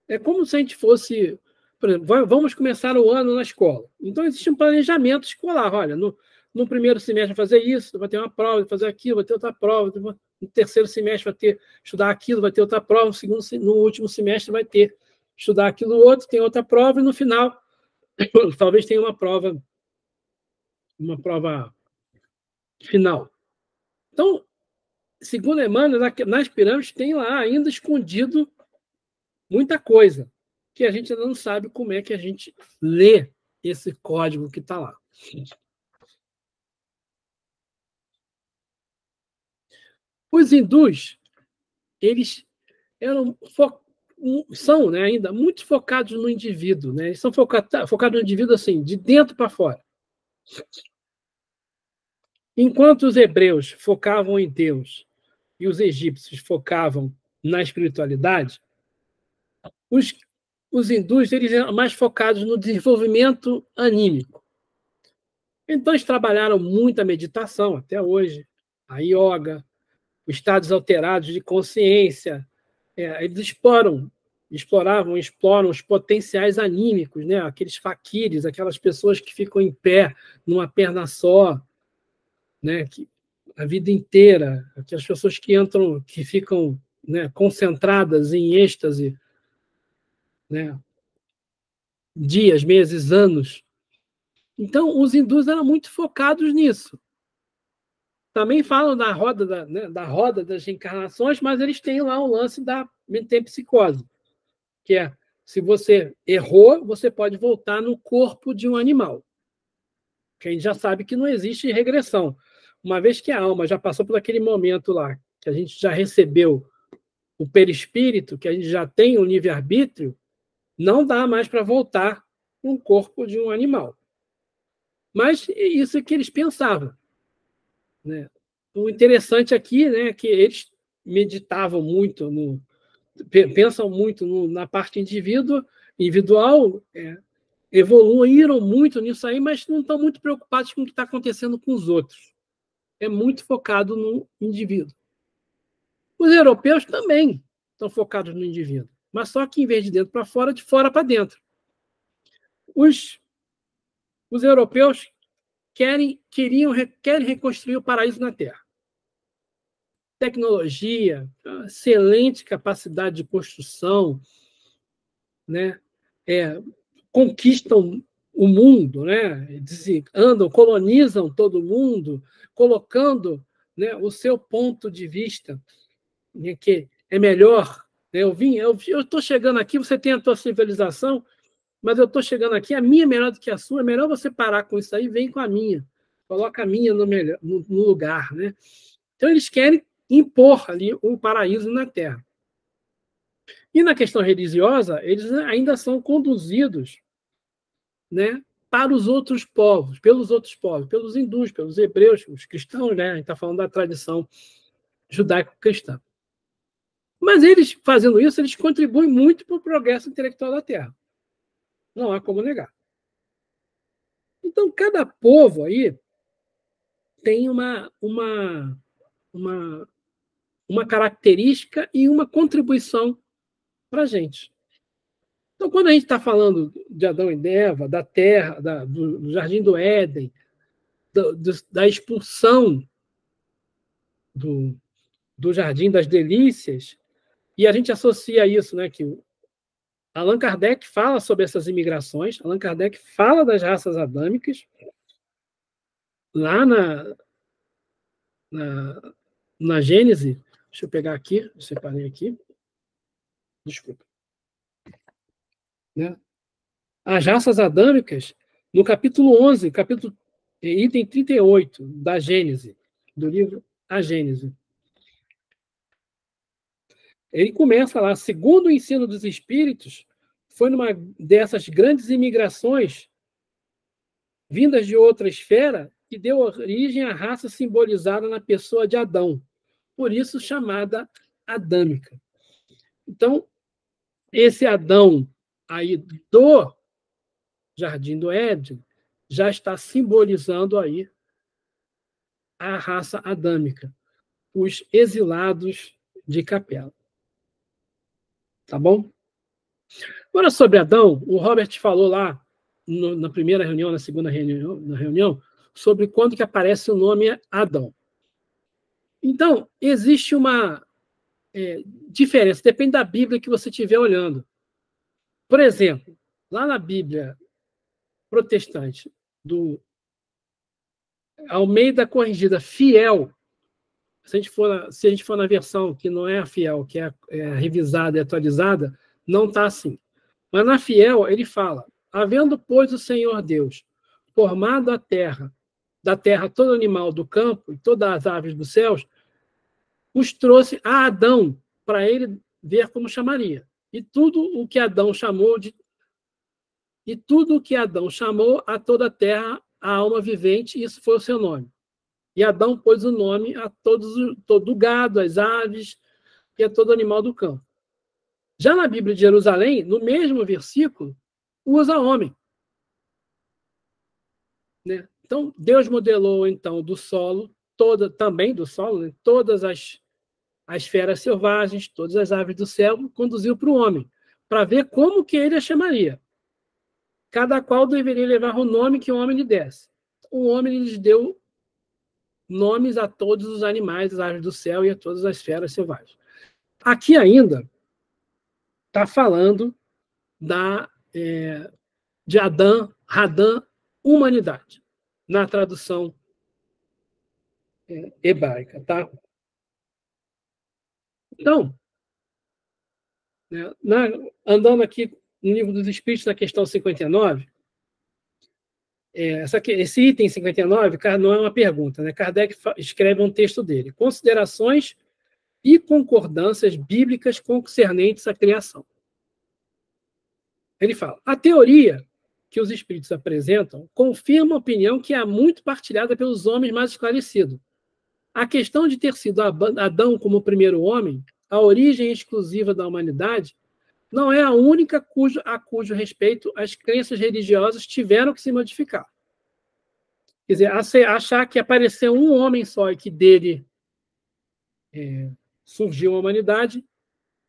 É como se a gente fosse, por exemplo, vamos começar o ano na escola. Então, existe um planejamento escolar. Olha, no primeiro semestre vai fazer isso, vai ter uma prova, vai fazer aquilo, vai ter outra prova. No terceiro semestre vai estudar aquilo, vai ter outra prova. No último semestre vai estudar aquilo outro, tem outra prova, e no final, talvez tenha uma prova final. Então, segundo Emmanuel, nas pirâmides tem lá ainda escondido muita coisa que a gente ainda não sabe como é que a gente lê esse código que está lá. Os hindus, eles são, né, ainda muito focados no indivíduo, né? Eles são focados no indivíduo assim, de dentro para fora. Enquanto os hebreus focavam em Deus e os egípcios focavam na espiritualidade, os hindus eles eram mais focados no desenvolvimento anímico. Então, eles trabalharam muito a meditação até hoje, a yoga, os estados alterados de consciência. Eles exploram os potenciais anímicos, né? Aqueles faquires, aquelas pessoas que ficam em pé, numa perna só, né? Que, a vida inteira, aquelas pessoas que entram, que ficam, né, concentradas em êxtase, né? Dias, meses, anos. Então, os hindus eram muito focados nisso. Também falam da roda, né, da roda das reencarnações, mas eles têm lá o lance da metempsicose, que é, se você errou, você pode voltar no corpo de um animal. Que a gente já sabe que não existe regressão. Uma vez que a alma já passou por aquele momento lá, que a gente já recebeu o perispírito, que a gente já tem o livre-arbítrio, não dá mais para voltar no corpo de um animal. Mas isso é que eles pensavam, né? O interessante aqui, né, é que eles meditavam muito, pensam muito na parte individual, evoluíram muito nisso aí, mas não estão muito preocupados com o que está acontecendo com os outros. É muito focado no indivíduo. Os europeus também estão focados no indivíduo, mas só que em vez de dentro para fora, de fora para dentro. Os europeus querem reconstruir o paraíso na Terra. Tecnologia, excelente capacidade de construção, né? Conquistam o mundo, né? Andam, colonizam todo mundo, colocando, né, o seu ponto de vista, né, que é melhor. Eu estou chegando aqui, você tem a tua civilização, mas eu estou chegando aqui, a minha é melhor do que a sua, é melhor você parar com isso aí, vem com a minha, coloca a minha no lugar, né? Então eles querem impor ali um paraíso na Terra. E na questão religiosa, eles ainda são conduzidos, né, para os outros povos, pelos hindus, pelos hebreus, os cristãos, né? A gente está falando da tradição judaico-cristã. Mas eles, fazendo isso, eles contribuem muito para o progresso intelectual da Terra. Não há como negar. Então, cada povo aí tem uma característica e uma contribuição para a gente. Então, quando a gente está falando de Adão e Eva, da terra, do Jardim do Éden, da expulsão do Jardim das Delícias, e a gente associa isso, né, que Allan Kardec fala sobre essas imigrações, Allan Kardec fala das raças adâmicas, lá na Gênese, deixa eu pegar aqui, eu separei aqui, desculpa. Né? As raças adâmicas, no capítulo 11, item 38 da Gênese, do livro A Gênese. Ele começa lá, segundo o ensino dos espíritos, foi numa dessas grandes imigrações vindas de outra esfera que deu origem à raça simbolizada na pessoa de Adão, por isso chamada adâmica. Então, esse Adão aí do Jardim do Éden já está simbolizando aí a raça adâmica, os exilados de Capela. Tá bom? Agora, sobre Adão, o Robert falou lá na primeira reunião, na segunda reunião, sobre quando que aparece o nome Adão. Então, existe uma diferença, depende da Bíblia que você estiver olhando. Por exemplo, lá na Bíblia protestante, do Almeida Corrigida, fiel, se a gente for na versão que não é a fiel, que é revisada e atualizada, não está assim. Mas na fiel, ele fala: havendo, pois, o Senhor Deus formado da terra todo animal do campo e todas as aves dos céus, os trouxe a Adão para ele ver como chamaria. E tudo o que Adão chamou a toda a terra, a alma vivente, isso foi o seu nome. E Adão pôs o nome a todo o gado, as aves e a todo animal do campo. Já na Bíblia de Jerusalém, no mesmo versículo, usa homem. Né? Então, Deus modelou, então, do solo também do solo, né? Todas as feras selvagens, todas as aves do céu, conduziu para o homem, para ver como que ele a chamaria. Cada qual deveria levar o nome que o homem lhe desse. O homem lhes deu nomes a todos os animais, as aves do céu e a todas as feras selvagens. Aqui ainda está falando de Adão, Radã, humanidade, na tradução hebraica, tá? Então, né, andando aqui no Livro dos Espíritos, na questão 59, esse item 59 não é uma pergunta, né? Kardec escreve um texto dele, considerações e concordâncias bíblicas concernentes à criação. Ele fala, a teoria que os espíritos apresentam confirma a opinião que é muito partilhada pelos homens mais esclarecidos. A questão de ter sido Adão como o primeiro homem, a origem exclusiva da humanidade, não é a única a cujo respeito as crenças religiosas tiveram que se modificar. Quer dizer, achar que apareceu um homem só e que dele surgiu a humanidade,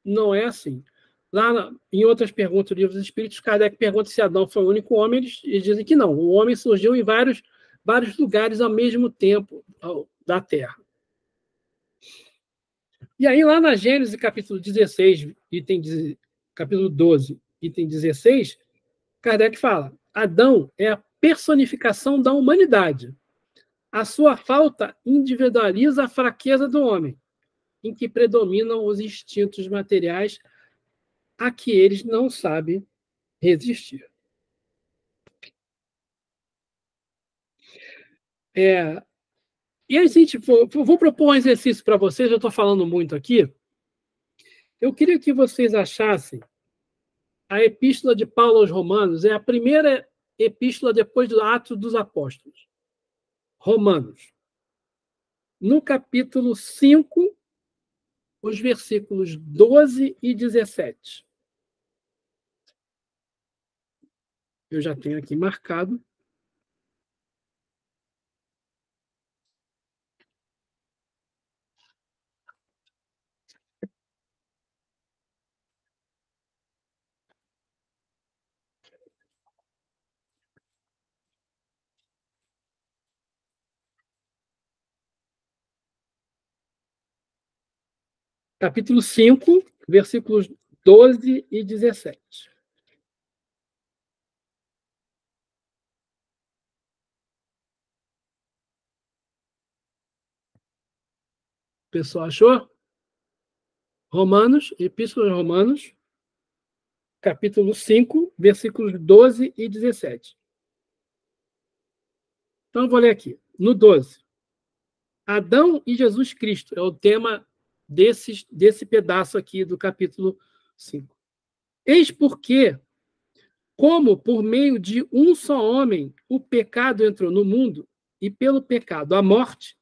não é assim. Lá em outras perguntas do Livro dos Espíritos, Kardec pergunta se Adão foi o único homem, eles dizem que não. O homem surgiu em vários lugares ao mesmo tempo da Terra. E aí, lá na Gênesis, capítulo 16, capítulo 12, item 16, Kardec fala, Adão é a personificação da humanidade. A sua falta individualiza a fraqueza do homem, em que predominam os instintos materiais a que eles não sabem resistir. E aí, gente, vou propor um exercício para vocês, eu estou falando muito aqui. Eu queria que vocês achassem a Epístola de Paulo aos Romanos, é a primeira epístola depois do Atos dos Apóstolos. Romanos. No capítulo 5, os versículos 12 e 17. Eu já tenho aqui marcado. Capítulo 5, versículos 12 e 17. O pessoal achou? Romanos, Epístola de Romanos, capítulo 5, versículos 12 e 17. Então, eu vou ler aqui. No 12. Adão e Jesus Cristo é o tema desse pedaço aqui do capítulo 5. Eis porque, como por meio de um só homem o pecado entrou no mundo, e pelo pecado a morte,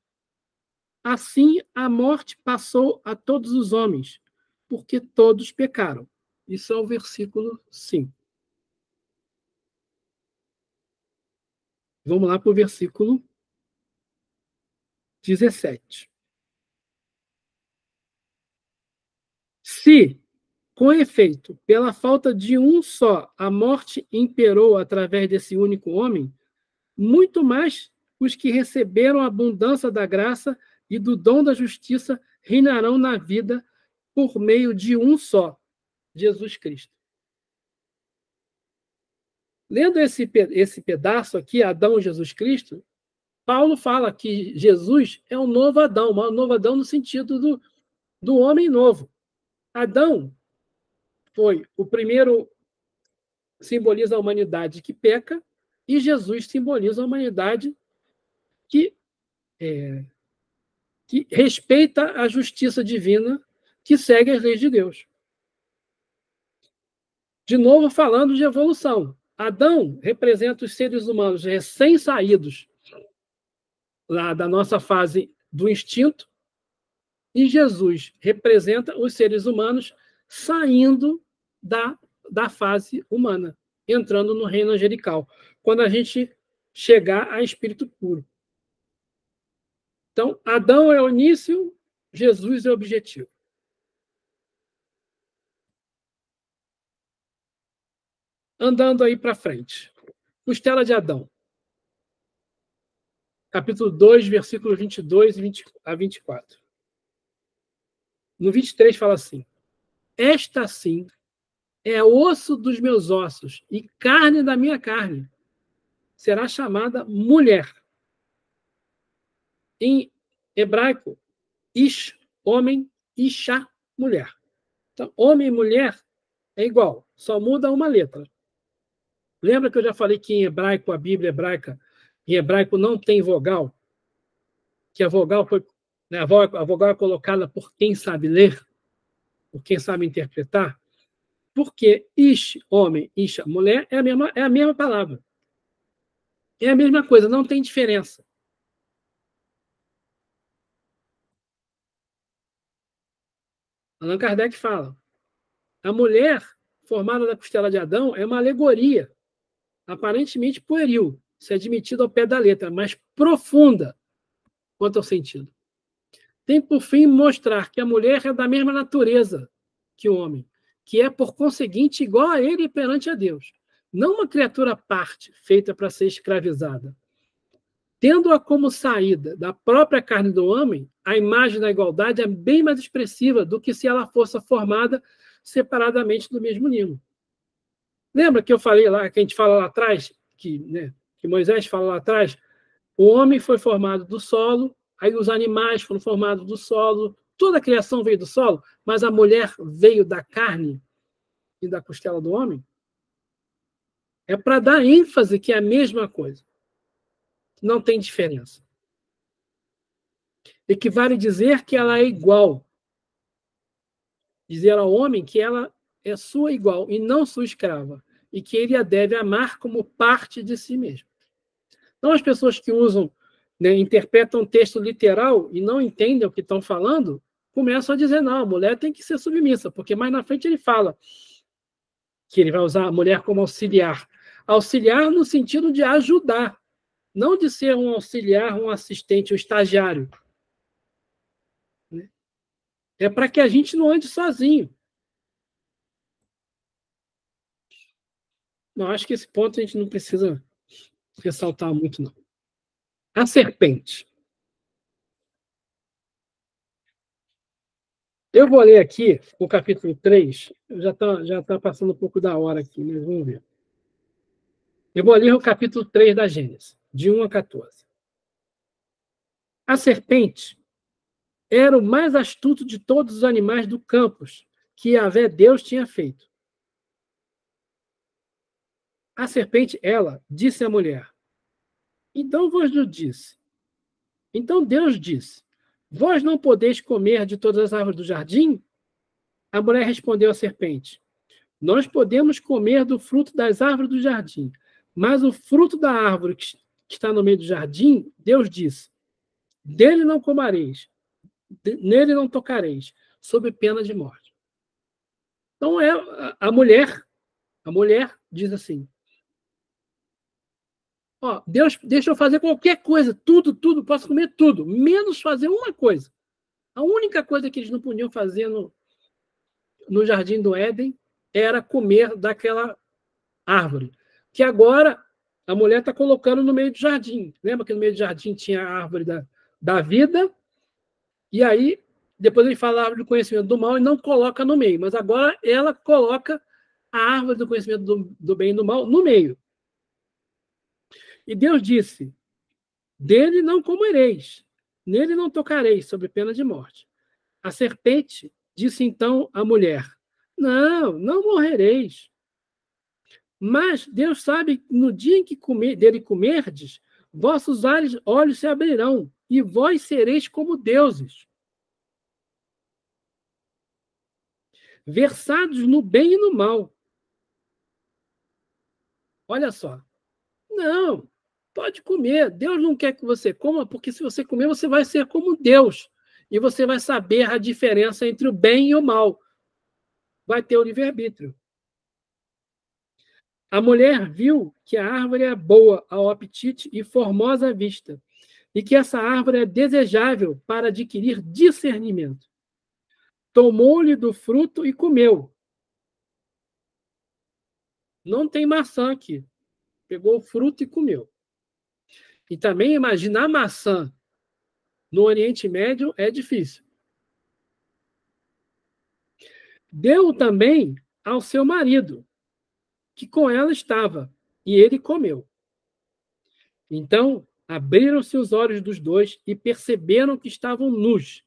assim a morte passou a todos os homens, porque todos pecaram. Isso é o versículo 5. Vamos lá para o versículo 17. Se, com efeito, pela falta de um só, a morte imperou através desse único homem, muito mais os que receberam a abundância da graça e do dom da justiça reinarão na vida por meio de um só, Jesus Cristo. Lendo esse pedaço aqui, Adão e Jesus Cristo, Paulo fala que Jesus é um novo Adão no sentido do homem novo. Adão foi o primeiro, simboliza a humanidade que peca, e Jesus simboliza a humanidade que respeita a justiça divina, que segue as leis de Deus. De novo, falando de evolução. Adão representa os seres humanos recém-saídos lá da nossa fase do instinto, e Jesus representa os seres humanos saindo da fase humana, entrando no reino angelical, quando a gente chegar a espírito puro. Então, Adão é o início, Jesus é o objetivo. Andando aí para frente. Costela de Adão. Capítulo 2, versículos 22 a 24. No 23 fala assim: esta, sim, é osso dos meus ossos e carne da minha carne. Será chamada mulher. Em hebraico, ish, homem, isha, mulher. Então, homem e mulher é igual, só muda uma letra. Lembra que eu já falei que em hebraico, a Bíblia hebraica, em hebraico não tem vogal? Que a vogal foi, né, a vogal é colocada por quem sabe ler, por quem sabe interpretar? Porque ish, homem, isha, mulher, é a mesma palavra. É a mesma coisa, não tem diferença. Allan Kardec fala: a mulher formada da costela de Adão é uma alegoria, aparentemente pueril, se admitido ao pé da letra, mas profunda quanto ao sentido. Tem por fim mostrar que a mulher é da mesma natureza que o homem, que é, por conseguinte, igual a ele perante a Deus. Não uma criatura à parte, feita para ser escravizada. Tendo-a como saída da própria carne do homem, a imagem da igualdade é bem mais expressiva do que se ela fosse formada separadamente do mesmo ninho. Lembra que eu falei lá, que a gente fala lá atrás, que Moisés fala lá atrás, o homem foi formado do solo, aí os animais foram formados do solo, toda a criação veio do solo, mas a mulher veio da carne e da costela do homem? É para dar ênfase que é a mesma coisa. Não tem diferença. Equivale dizer que ela é igual. Dizer ao homem que ela é sua igual e não sua escrava, e que ele a deve amar como parte de si mesmo. Então, as pessoas que usam, interpretam o texto literal e não entendem o que estão falando, começam a dizer, não, a mulher tem que ser submissa, porque mais na frente ele fala que ele vai usar a mulher como auxiliar. Auxiliar no sentido de ajudar, não de ser um auxiliar, um assistente, um estagiário. É para que a gente não ande sozinho. Não, acho que esse ponto a gente não precisa ressaltar muito, não. A serpente. Eu vou ler aqui o capítulo 3, já tá passando um pouco da hora aqui, mas vamos ver. Eu vou ler o capítulo 3 da Gênesis, de 1 a 14. A serpente era o mais astuto de todos os animais do campo que Yahvé Deus tinha feito. A serpente, ela, disse à mulher, então Deus disse, vós não podeis comer de todas as árvores do jardim? A mulher respondeu à serpente, nós podemos comer do fruto das árvores do jardim, mas o fruto da árvore que está no meio do jardim, Deus disse, dele não comereis, nele não tocareis, sob pena de morte. Então, a mulher diz assim, ó, Deus deixa eu fazer qualquer coisa, tudo, posso comer tudo, menos fazer uma coisa. A única coisa que eles não podiam fazer no Jardim do Éden era comer daquela árvore, que agora a mulher está colocando no meio do jardim. Lembra que no meio do jardim tinha a árvore da vida? E aí, depois ele fala a árvore do conhecimento do mal e não coloca no meio. Mas agora ela coloca a árvore do conhecimento do bem e do mal no meio. E Deus disse, dele não comereis, nele não tocareis, sob pena de morte. A serpente disse então à mulher, não morrereis. Mas Deus sabe que no dia em que dele comerdes, vossos olhos se abrirão, e vós sereis como deuses, versados no bem e no mal. Olha só. Não, pode comer. Deus não quer que você coma, porque se você comer, você vai ser como Deus. E você vai saber a diferença entre o bem e o mal. Vai ter o livre-arbítrio. A mulher viu que a árvore é boa ao apetite e formosa à vista, e que essa árvore é desejável para adquirir discernimento. Tomou-lhe do fruto e comeu. Não tem maçã aqui. Pegou o fruto e comeu. E também imaginar maçã no Oriente Médio é difícil. Deu também ao seu marido, que com ela estava, e ele comeu. Então abriram-se os olhos dos dois e perceberam que estavam nus.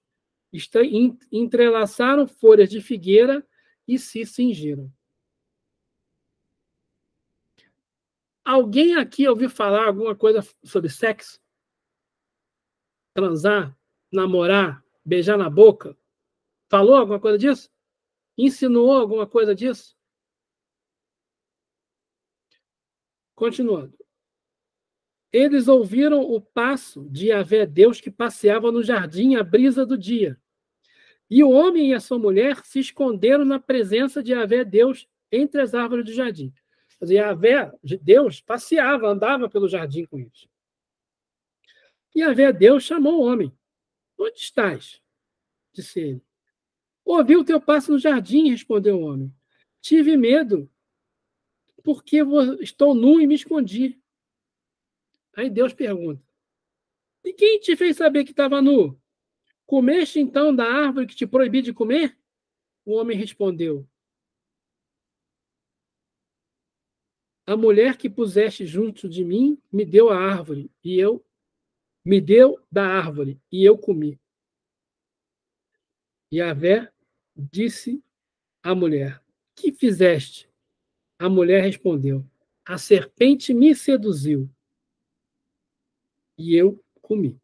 Entrelaçaram folhas de figueira e se cingiram. Alguém aqui ouviu falar alguma coisa sobre sexo? Transar, namorar, beijar na boca? Falou alguma coisa disso? Insinuou alguma coisa disso? Continuando. Eles ouviram o passo de Yahvé Deus que passeava no jardim à brisa do dia. E o homem e a sua mulher se esconderam na presença de Yahvé Deus entre as árvores do jardim. Quer dizer, Yahvé Deus passeava, andava pelo jardim com eles. E Yahvé Deus chamou o homem. Onde estás? Disse ele. Ouvi o teu passo no jardim, respondeu o homem. Tive medo, porque estou nu e me escondi. Aí Deus pergunta: e quem te fez saber que estava nu? Comeste então da árvore que te proibi de comer? O homem respondeu: a mulher que puseste junto de mim me deu a árvore, e eu me deu da árvore, e eu comi. E Yahvé disse à mulher: que fizeste? A mulher respondeu: a serpente me seduziu, e eu comi.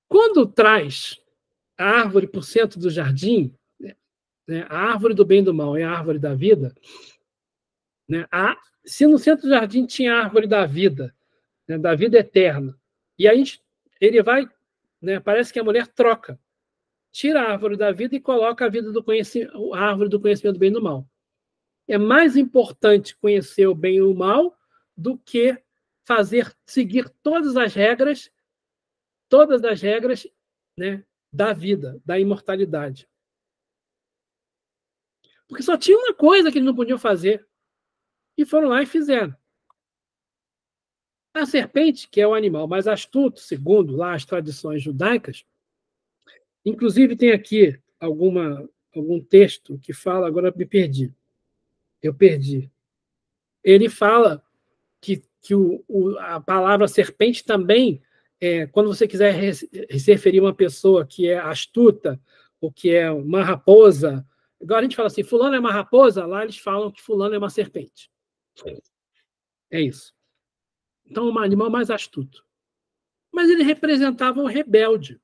Quando traz a árvore para o centro do jardim, né, a árvore do bem e do mal é a árvore da vida, né, se no centro do jardim tinha a árvore né, da vida eterna, e aí ele vai, né, parece que a mulher troca, tira a árvore da vida e coloca a vida do conhecimento, a árvore do conhecimento do bem e do mal. É mais importante conhecer o bem e o mal do que seguir todas as regras, né, da vida, da imortalidade. Porque só tinha uma coisa que eles não podiam fazer. E foram lá e fizeram. A serpente, que é o animal mais astuto, segundo lá as tradições judaicas, inclusive tem aqui algum texto que fala, agora me perdi. Eu perdi. Ele fala que a palavra serpente também, quando você quiser se referir a uma pessoa que é astuta, ou que é uma raposa, agora a gente fala assim, fulano é uma raposa, lá eles falam que fulano é uma serpente. É isso. Então, um animal mais astuto. Mas ele representava o rebelde.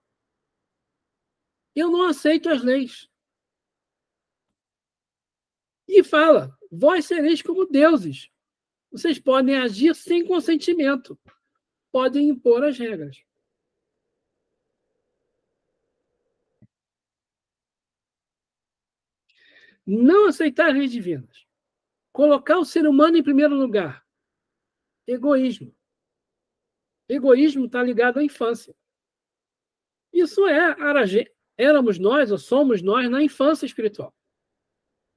Eu não aceito as leis. E fala, vós sereis como deuses. Vocês podem agir sem consentimento. Podem impor as regras. Não aceitar as leis divinas. Colocar o ser humano em primeiro lugar. Egoísmo. Egoísmo está ligado à infância. Isso éramos nós, ou somos nós, na infância espiritual.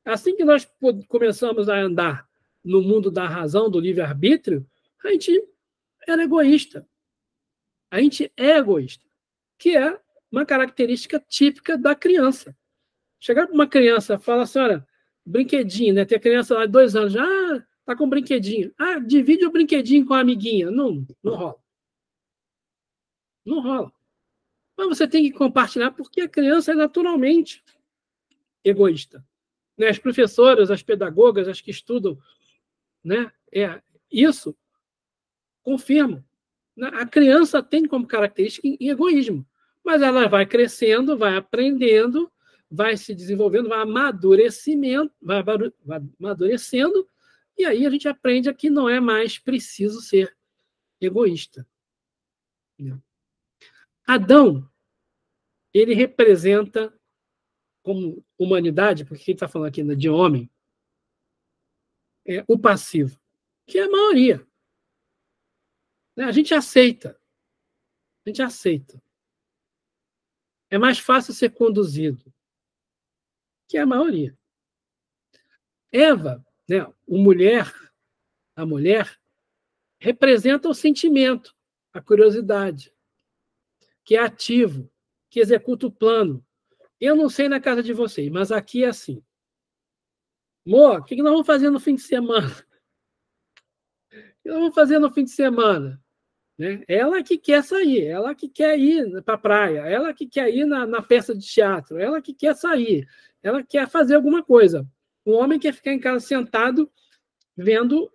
Assim que nós começamos a andar no mundo da razão, do livre-arbítrio, a gente era egoísta. A gente é egoísta, que é uma característica típica da criança. Chegar para uma criança e falar assim, olha, brinquedinho, né? Tem a criança lá de 2 anos, tá com brinquedinho. Divide o brinquedinho com a amiguinha. Não rola. Não rola. Mas você tem que compartilhar porque a criança é naturalmente egoísta. Né? As professoras, as pedagogas, as que estudam, né? Isso confirmam. A criança tem como característica egoísmo, mas ela vai crescendo, vai aprendendo, vai se desenvolvendo, vai amadurecendo, e aí a gente aprende que não é mais preciso ser egoísta. Adão, ele representa, como humanidade, porque ele está falando aqui de homem, o passivo, que é a maioria. Né? A gente aceita. A gente aceita. É mais fácil ser conduzido, que é a maioria. Eva, né, a mulher, representa o sentimento, a curiosidade, que é ativo, que executa o plano. Eu não sei na casa de vocês, mas aqui é assim. Amor, o que nós vamos fazer no fim de semana? O que nós vamos fazer no fim de semana? Né? Ela que quer sair, ela que quer ir para a praia, ela que quer ir na peça de teatro, ela que quer sair, ela quer fazer alguma coisa. O homem quer ficar em casa sentado vendo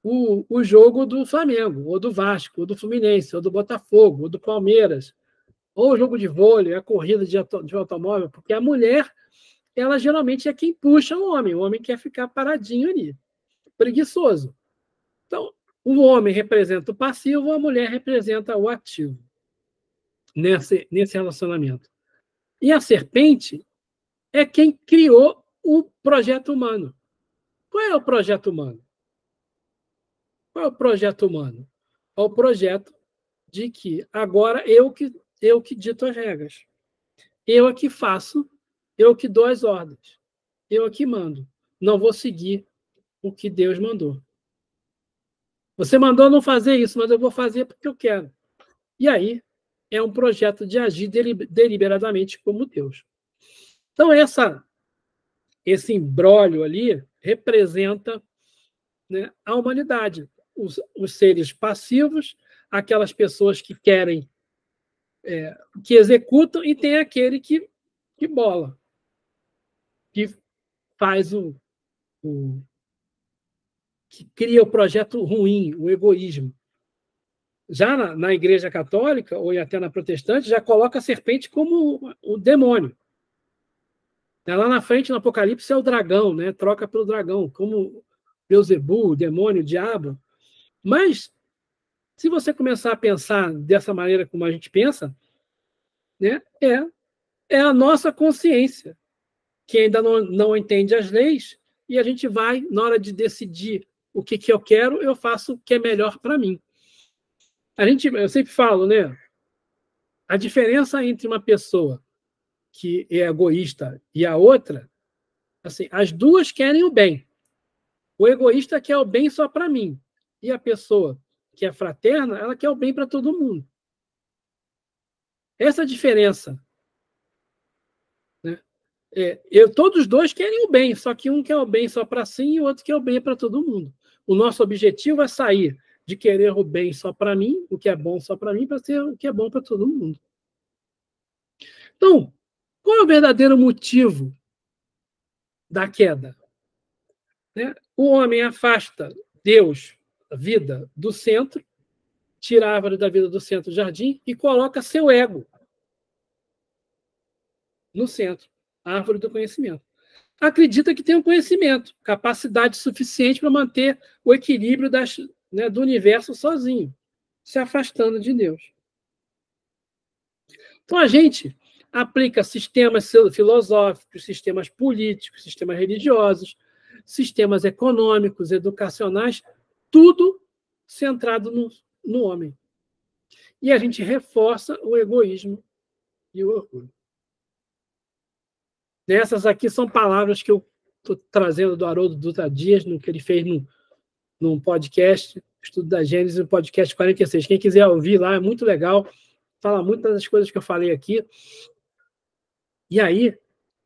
o jogo do Flamengo, ou do Vasco, ou do Fluminense, ou do Botafogo, ou do Palmeiras, ou o jogo de vôlei, a corrida de automóvel, porque a mulher, ela geralmente é quem puxa o homem quer ficar paradinho ali, preguiçoso. Então, o homem representa o passivo, a mulher representa o ativo nesse relacionamento. E a serpente é quem criou o projeto humano. Qual é o projeto humano? Qual é o projeto humano? É o projeto de que agora eu que dito as regras. Eu é que faço, eu que dou as ordens. Eu é que mando. Não vou seguir o que Deus mandou. Você mandou não fazer isso, mas eu vou fazer porque eu quero. E aí é um projeto de agir deliberadamente como Deus. Então, esse imbróglio ali representa, né, a humanidade. Os seres passivos, aquelas pessoas que querem, que executam, e tem aquele que bola, que faz que cria o projeto ruim, o egoísmo. Já na Igreja Católica, ou até na Protestante, já coloca a serpente como o demônio. Lá na frente, no Apocalipse, é o dragão, né? Troca pelo dragão, como Beelzebul, o demônio, o diabo. Mas, se você começar a pensar dessa maneira como a gente pensa, né, é a nossa consciência, que ainda não entende as leis, e a gente vai, na hora de decidir o que eu quero, eu faço o que é melhor para mim. Eu sempre falo, né? A diferença entre uma pessoa que é egoísta e a outra, assim, as duas querem o bem. O egoísta quer o bem só para mim. E a pessoa que é fraterna, ela quer o bem para todo mundo. Essa diferença. Né? Todos os dois querem o bem, só que um quer o bem só para si e o outro quer o bem para todo mundo. O nosso objetivo é sair de querer o bem só para mim, o que é bom só para mim, para ser o que é bom para todo mundo. Então, qual é o verdadeiro motivo da queda? Né? O homem afasta Deus, a vida, do centro, tira a árvore da vida do centro do jardim e coloca seu ego no centro, a árvore do conhecimento. Acredita que tem um conhecimento, capacidade suficiente para manter o equilíbrio do universo sozinho, se afastando de Deus. Então, a gente aplica sistemas filosóficos, sistemas políticos, sistemas religiosos, sistemas econômicos, educacionais, tudo centrado no homem. E a gente reforça o egoísmo e o orgulho. Essas aqui são palavras que eu estou trazendo do Haroldo Dutra Dias, no que ele fez num podcast, Estudo da Gênesis, no podcast 46. Quem quiser ouvir lá, é muito legal. Fala muitas das coisas que eu falei aqui. E aí,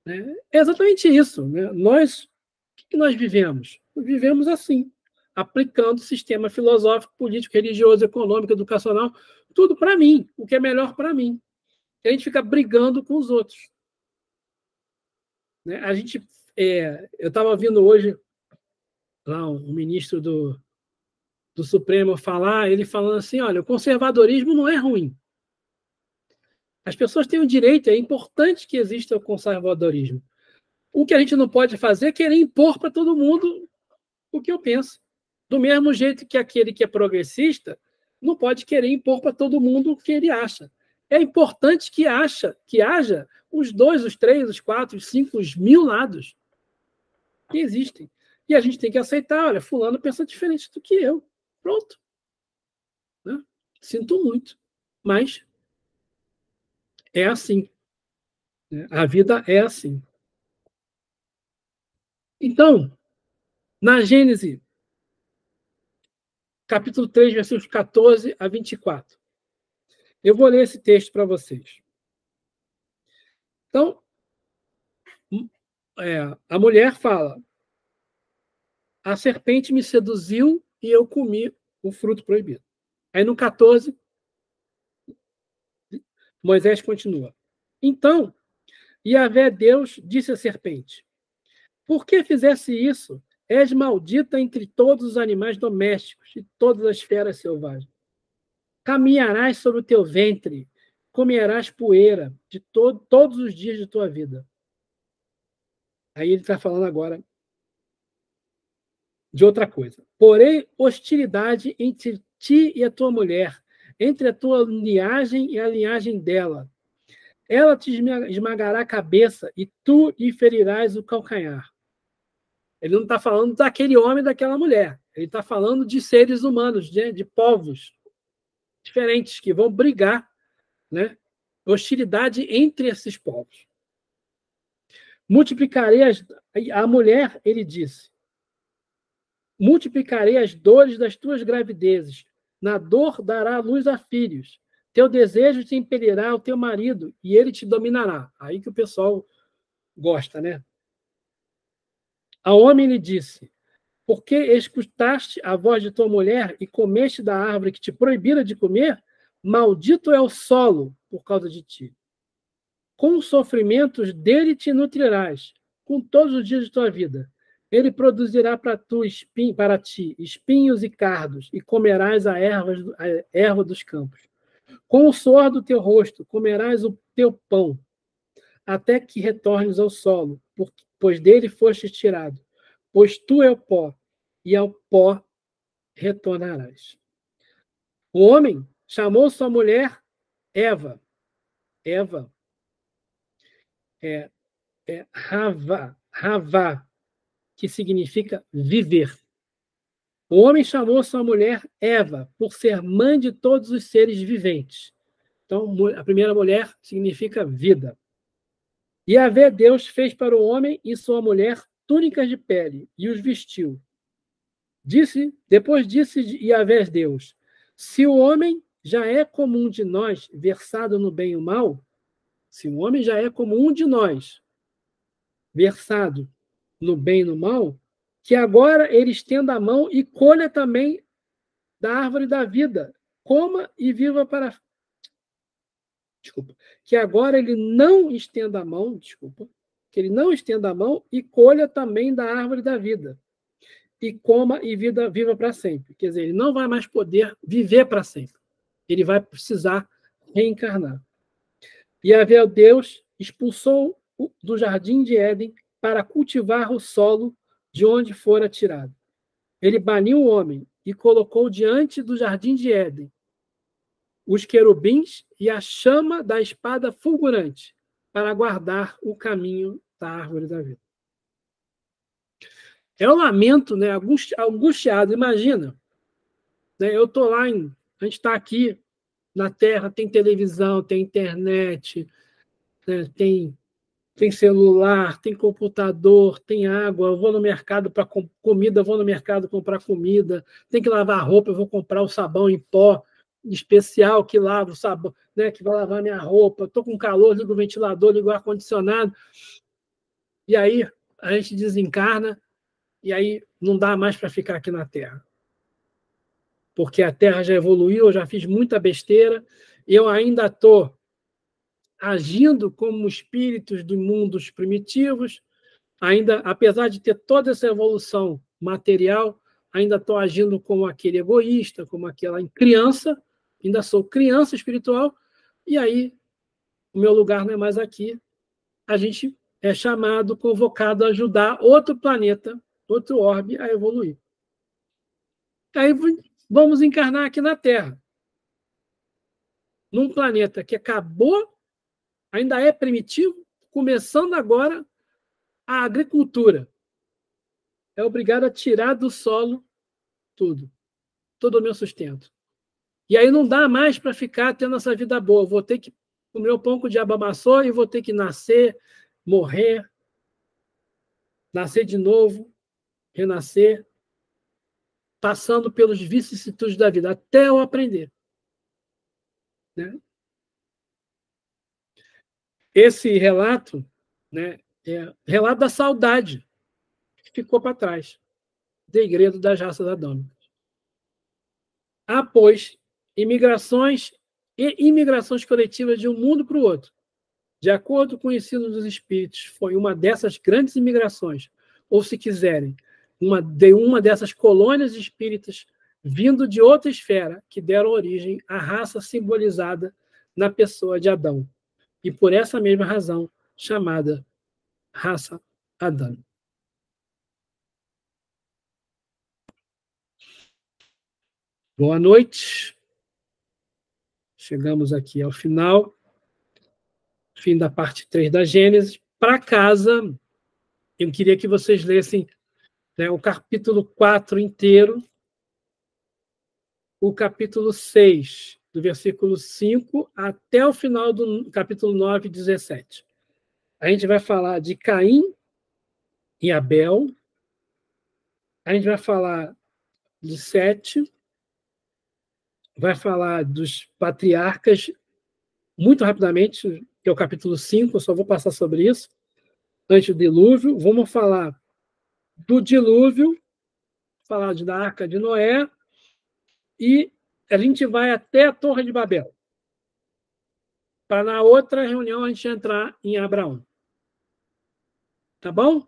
né, é exatamente isso. Né? O que nós vivemos? Vivemos assim, aplicando o sistema filosófico, político, religioso, econômico, educacional, tudo para mim, o que é melhor para mim. E a gente fica brigando com os outros. Né? Eu estava ouvindo hoje lá um ministro do Supremo falar, ele falando assim, olha, o conservadorismo não é ruim. As pessoas têm o direito, é importante que exista o conservadorismo. O que a gente não pode fazer é querer impor para todo mundo o que eu penso. Do mesmo jeito que aquele que é progressista não pode querer impor para todo mundo o que ele acha. É importante que haja os 2, os 3, os 4, os 5, os 1000 lados que existem. E a gente tem que aceitar, olha, fulano pensa diferente do que eu. Pronto. Né? Sinto muito, mas é assim. Né? A vida é assim. Então, na Gênesis, capítulo 3, versículos 14 a 24. Eu vou ler esse texto para vocês. Então, a mulher fala: a serpente me seduziu e eu comi o fruto proibido. Aí no 14, Moisés continua. Então, Yahvé Deus disse à serpente: por que fizesse isso? És maldita entre todos os animais domésticos e todas as feras selvagens. Caminharás sobre o teu ventre, comerás poeira de todos os dias de tua vida. Aí ele está falando agora de outra coisa. Porém, hostilidade entre ti e a tua mulher, entre a tua linhagem e a linhagem dela. Ela te esmagará a cabeça e tu lhe ferirás o calcanhar. Ele não está falando daquele homem e daquela mulher. Ele está falando de seres humanos, de povos diferentes que vão brigar, né? Hostilidade entre esses povos. Multiplicarei a mulher, ele disse, multiplicarei as dores das tuas gravidezes. Na dor dará luz a filhos. Teu desejo te impelirá ao teu marido e ele te dominará. Aí que o pessoal gosta, né? Ao homem lhe disse: por que escutaste a voz de tua mulher e comeste da árvore que te proibira de comer? Maldito é o solo por causa de ti. Com os sofrimentos dele te nutrirás, com todos os dias de tua vida. Ele produzirá para ti espinhos e cardos, e comerás a erva dos campos. Com o suor do teu rosto comerás o teu pão, até que retornes ao solo, pois dele foste tirado. Pois tu é o pó, e ao pó retornarás. O homem chamou sua mulher Eva. Eva é Havá, que significa viver. O homem chamou sua mulher Eva, por ser mãe de todos os seres viventes. Então, a primeira mulher significa vida. E Yahvé Deus fez para o homem e sua mulher túnicas de pele e os vestiu. Depois disse Yahvé Deus: se o homem já é como um de nós, versado no bem e no mal, se o homem já é como um de nós, versado no bem e no mal, que agora ele estenda a mão e colha também da árvore da vida, coma e viva para... Desculpa. Que agora ele não estenda a mão, que ele não estenda a mão e colha também da árvore da vida, e coma e viva para sempre. Quer dizer, ele não vai mais poder viver para sempre. Ele vai precisar reencarnar. E Yahvé Deus expulsou do jardim de Éden para cultivar o solo de onde fora tirado. Ele baniu o homem e colocou diante do jardim de Éden os querubins e a chama da espada fulgurante para guardar o caminho da árvore da vida. É um lamento, né? Angustiado. Imagina, né? Eu estou lá, a gente está aqui na Terra, tem televisão, tem internet, né? Tem celular, tem computador, tem água. Eu vou no mercado para comida, vou no mercado comprar comida. Tem que lavar roupa, eu vou comprar o sabão em pó especial que lava o sabão, né? Que vai lavar minha roupa. Estou com calor, ligo o ventilador, ligo o ar-condicionado. E aí a gente desencarna e aí não dá mais para ficar aqui na Terra. Porque a Terra já evoluiu, eu já fiz muita besteira, eu ainda estou agindo como espíritos dos mundos primitivos, ainda, apesar de ter toda essa evolução material, ainda estou agindo como aquele egoísta, como aquela criança, ainda sou criança espiritual, e aí o meu lugar não é mais aqui. A gente é chamado, convocado a ajudar outro planeta, outro orbe a evoluir. Aí vamos encarnar aqui na Terra, num planeta que acabou, ainda é primitivo, começando agora a agricultura. é obrigado a tirar do solo tudo, todo o meu sustento. E aí não dá mais para ficar tendo essa vida boa. Vou ter que comer o pão que o diabo amassou e vou ter que nascer, morrer, nascer de novo, renascer, passando pelos vicissitudes da vida, até eu aprender. Né? Esse relato, né, é relato da saudade que ficou para trás, degredo das raças adâmicas. Há, pois, imigrações e imigrações coletivas de um mundo para o outro. De acordo com o ensino dos espíritos, foi uma dessas grandes imigrações, ou, se quiserem, uma dessas colônias espíritas vindo de outra esfera que deram origem à raça simbolizada na pessoa de Adão, e por essa mesma razão chamada raça adâmica. Boa noite. Chegamos aqui ao final, fim da parte 3 da Gênesis. Para casa, eu queria que vocês lessem, né, o capítulo 4 inteiro, o capítulo 6, do versículo 5 até o final do capítulo 9, 17. A gente vai falar de Caim e Abel, a gente vai falar de Sete, vai falar dos patriarcas, muito rapidamente, que é o capítulo 5, eu só vou passar sobre isso, antes do dilúvio. Vamos falar do dilúvio, falar da Arca de Noé, e a gente vai até a Torre de Babel, para na outra reunião a gente entrar em Abraão. Tá bom?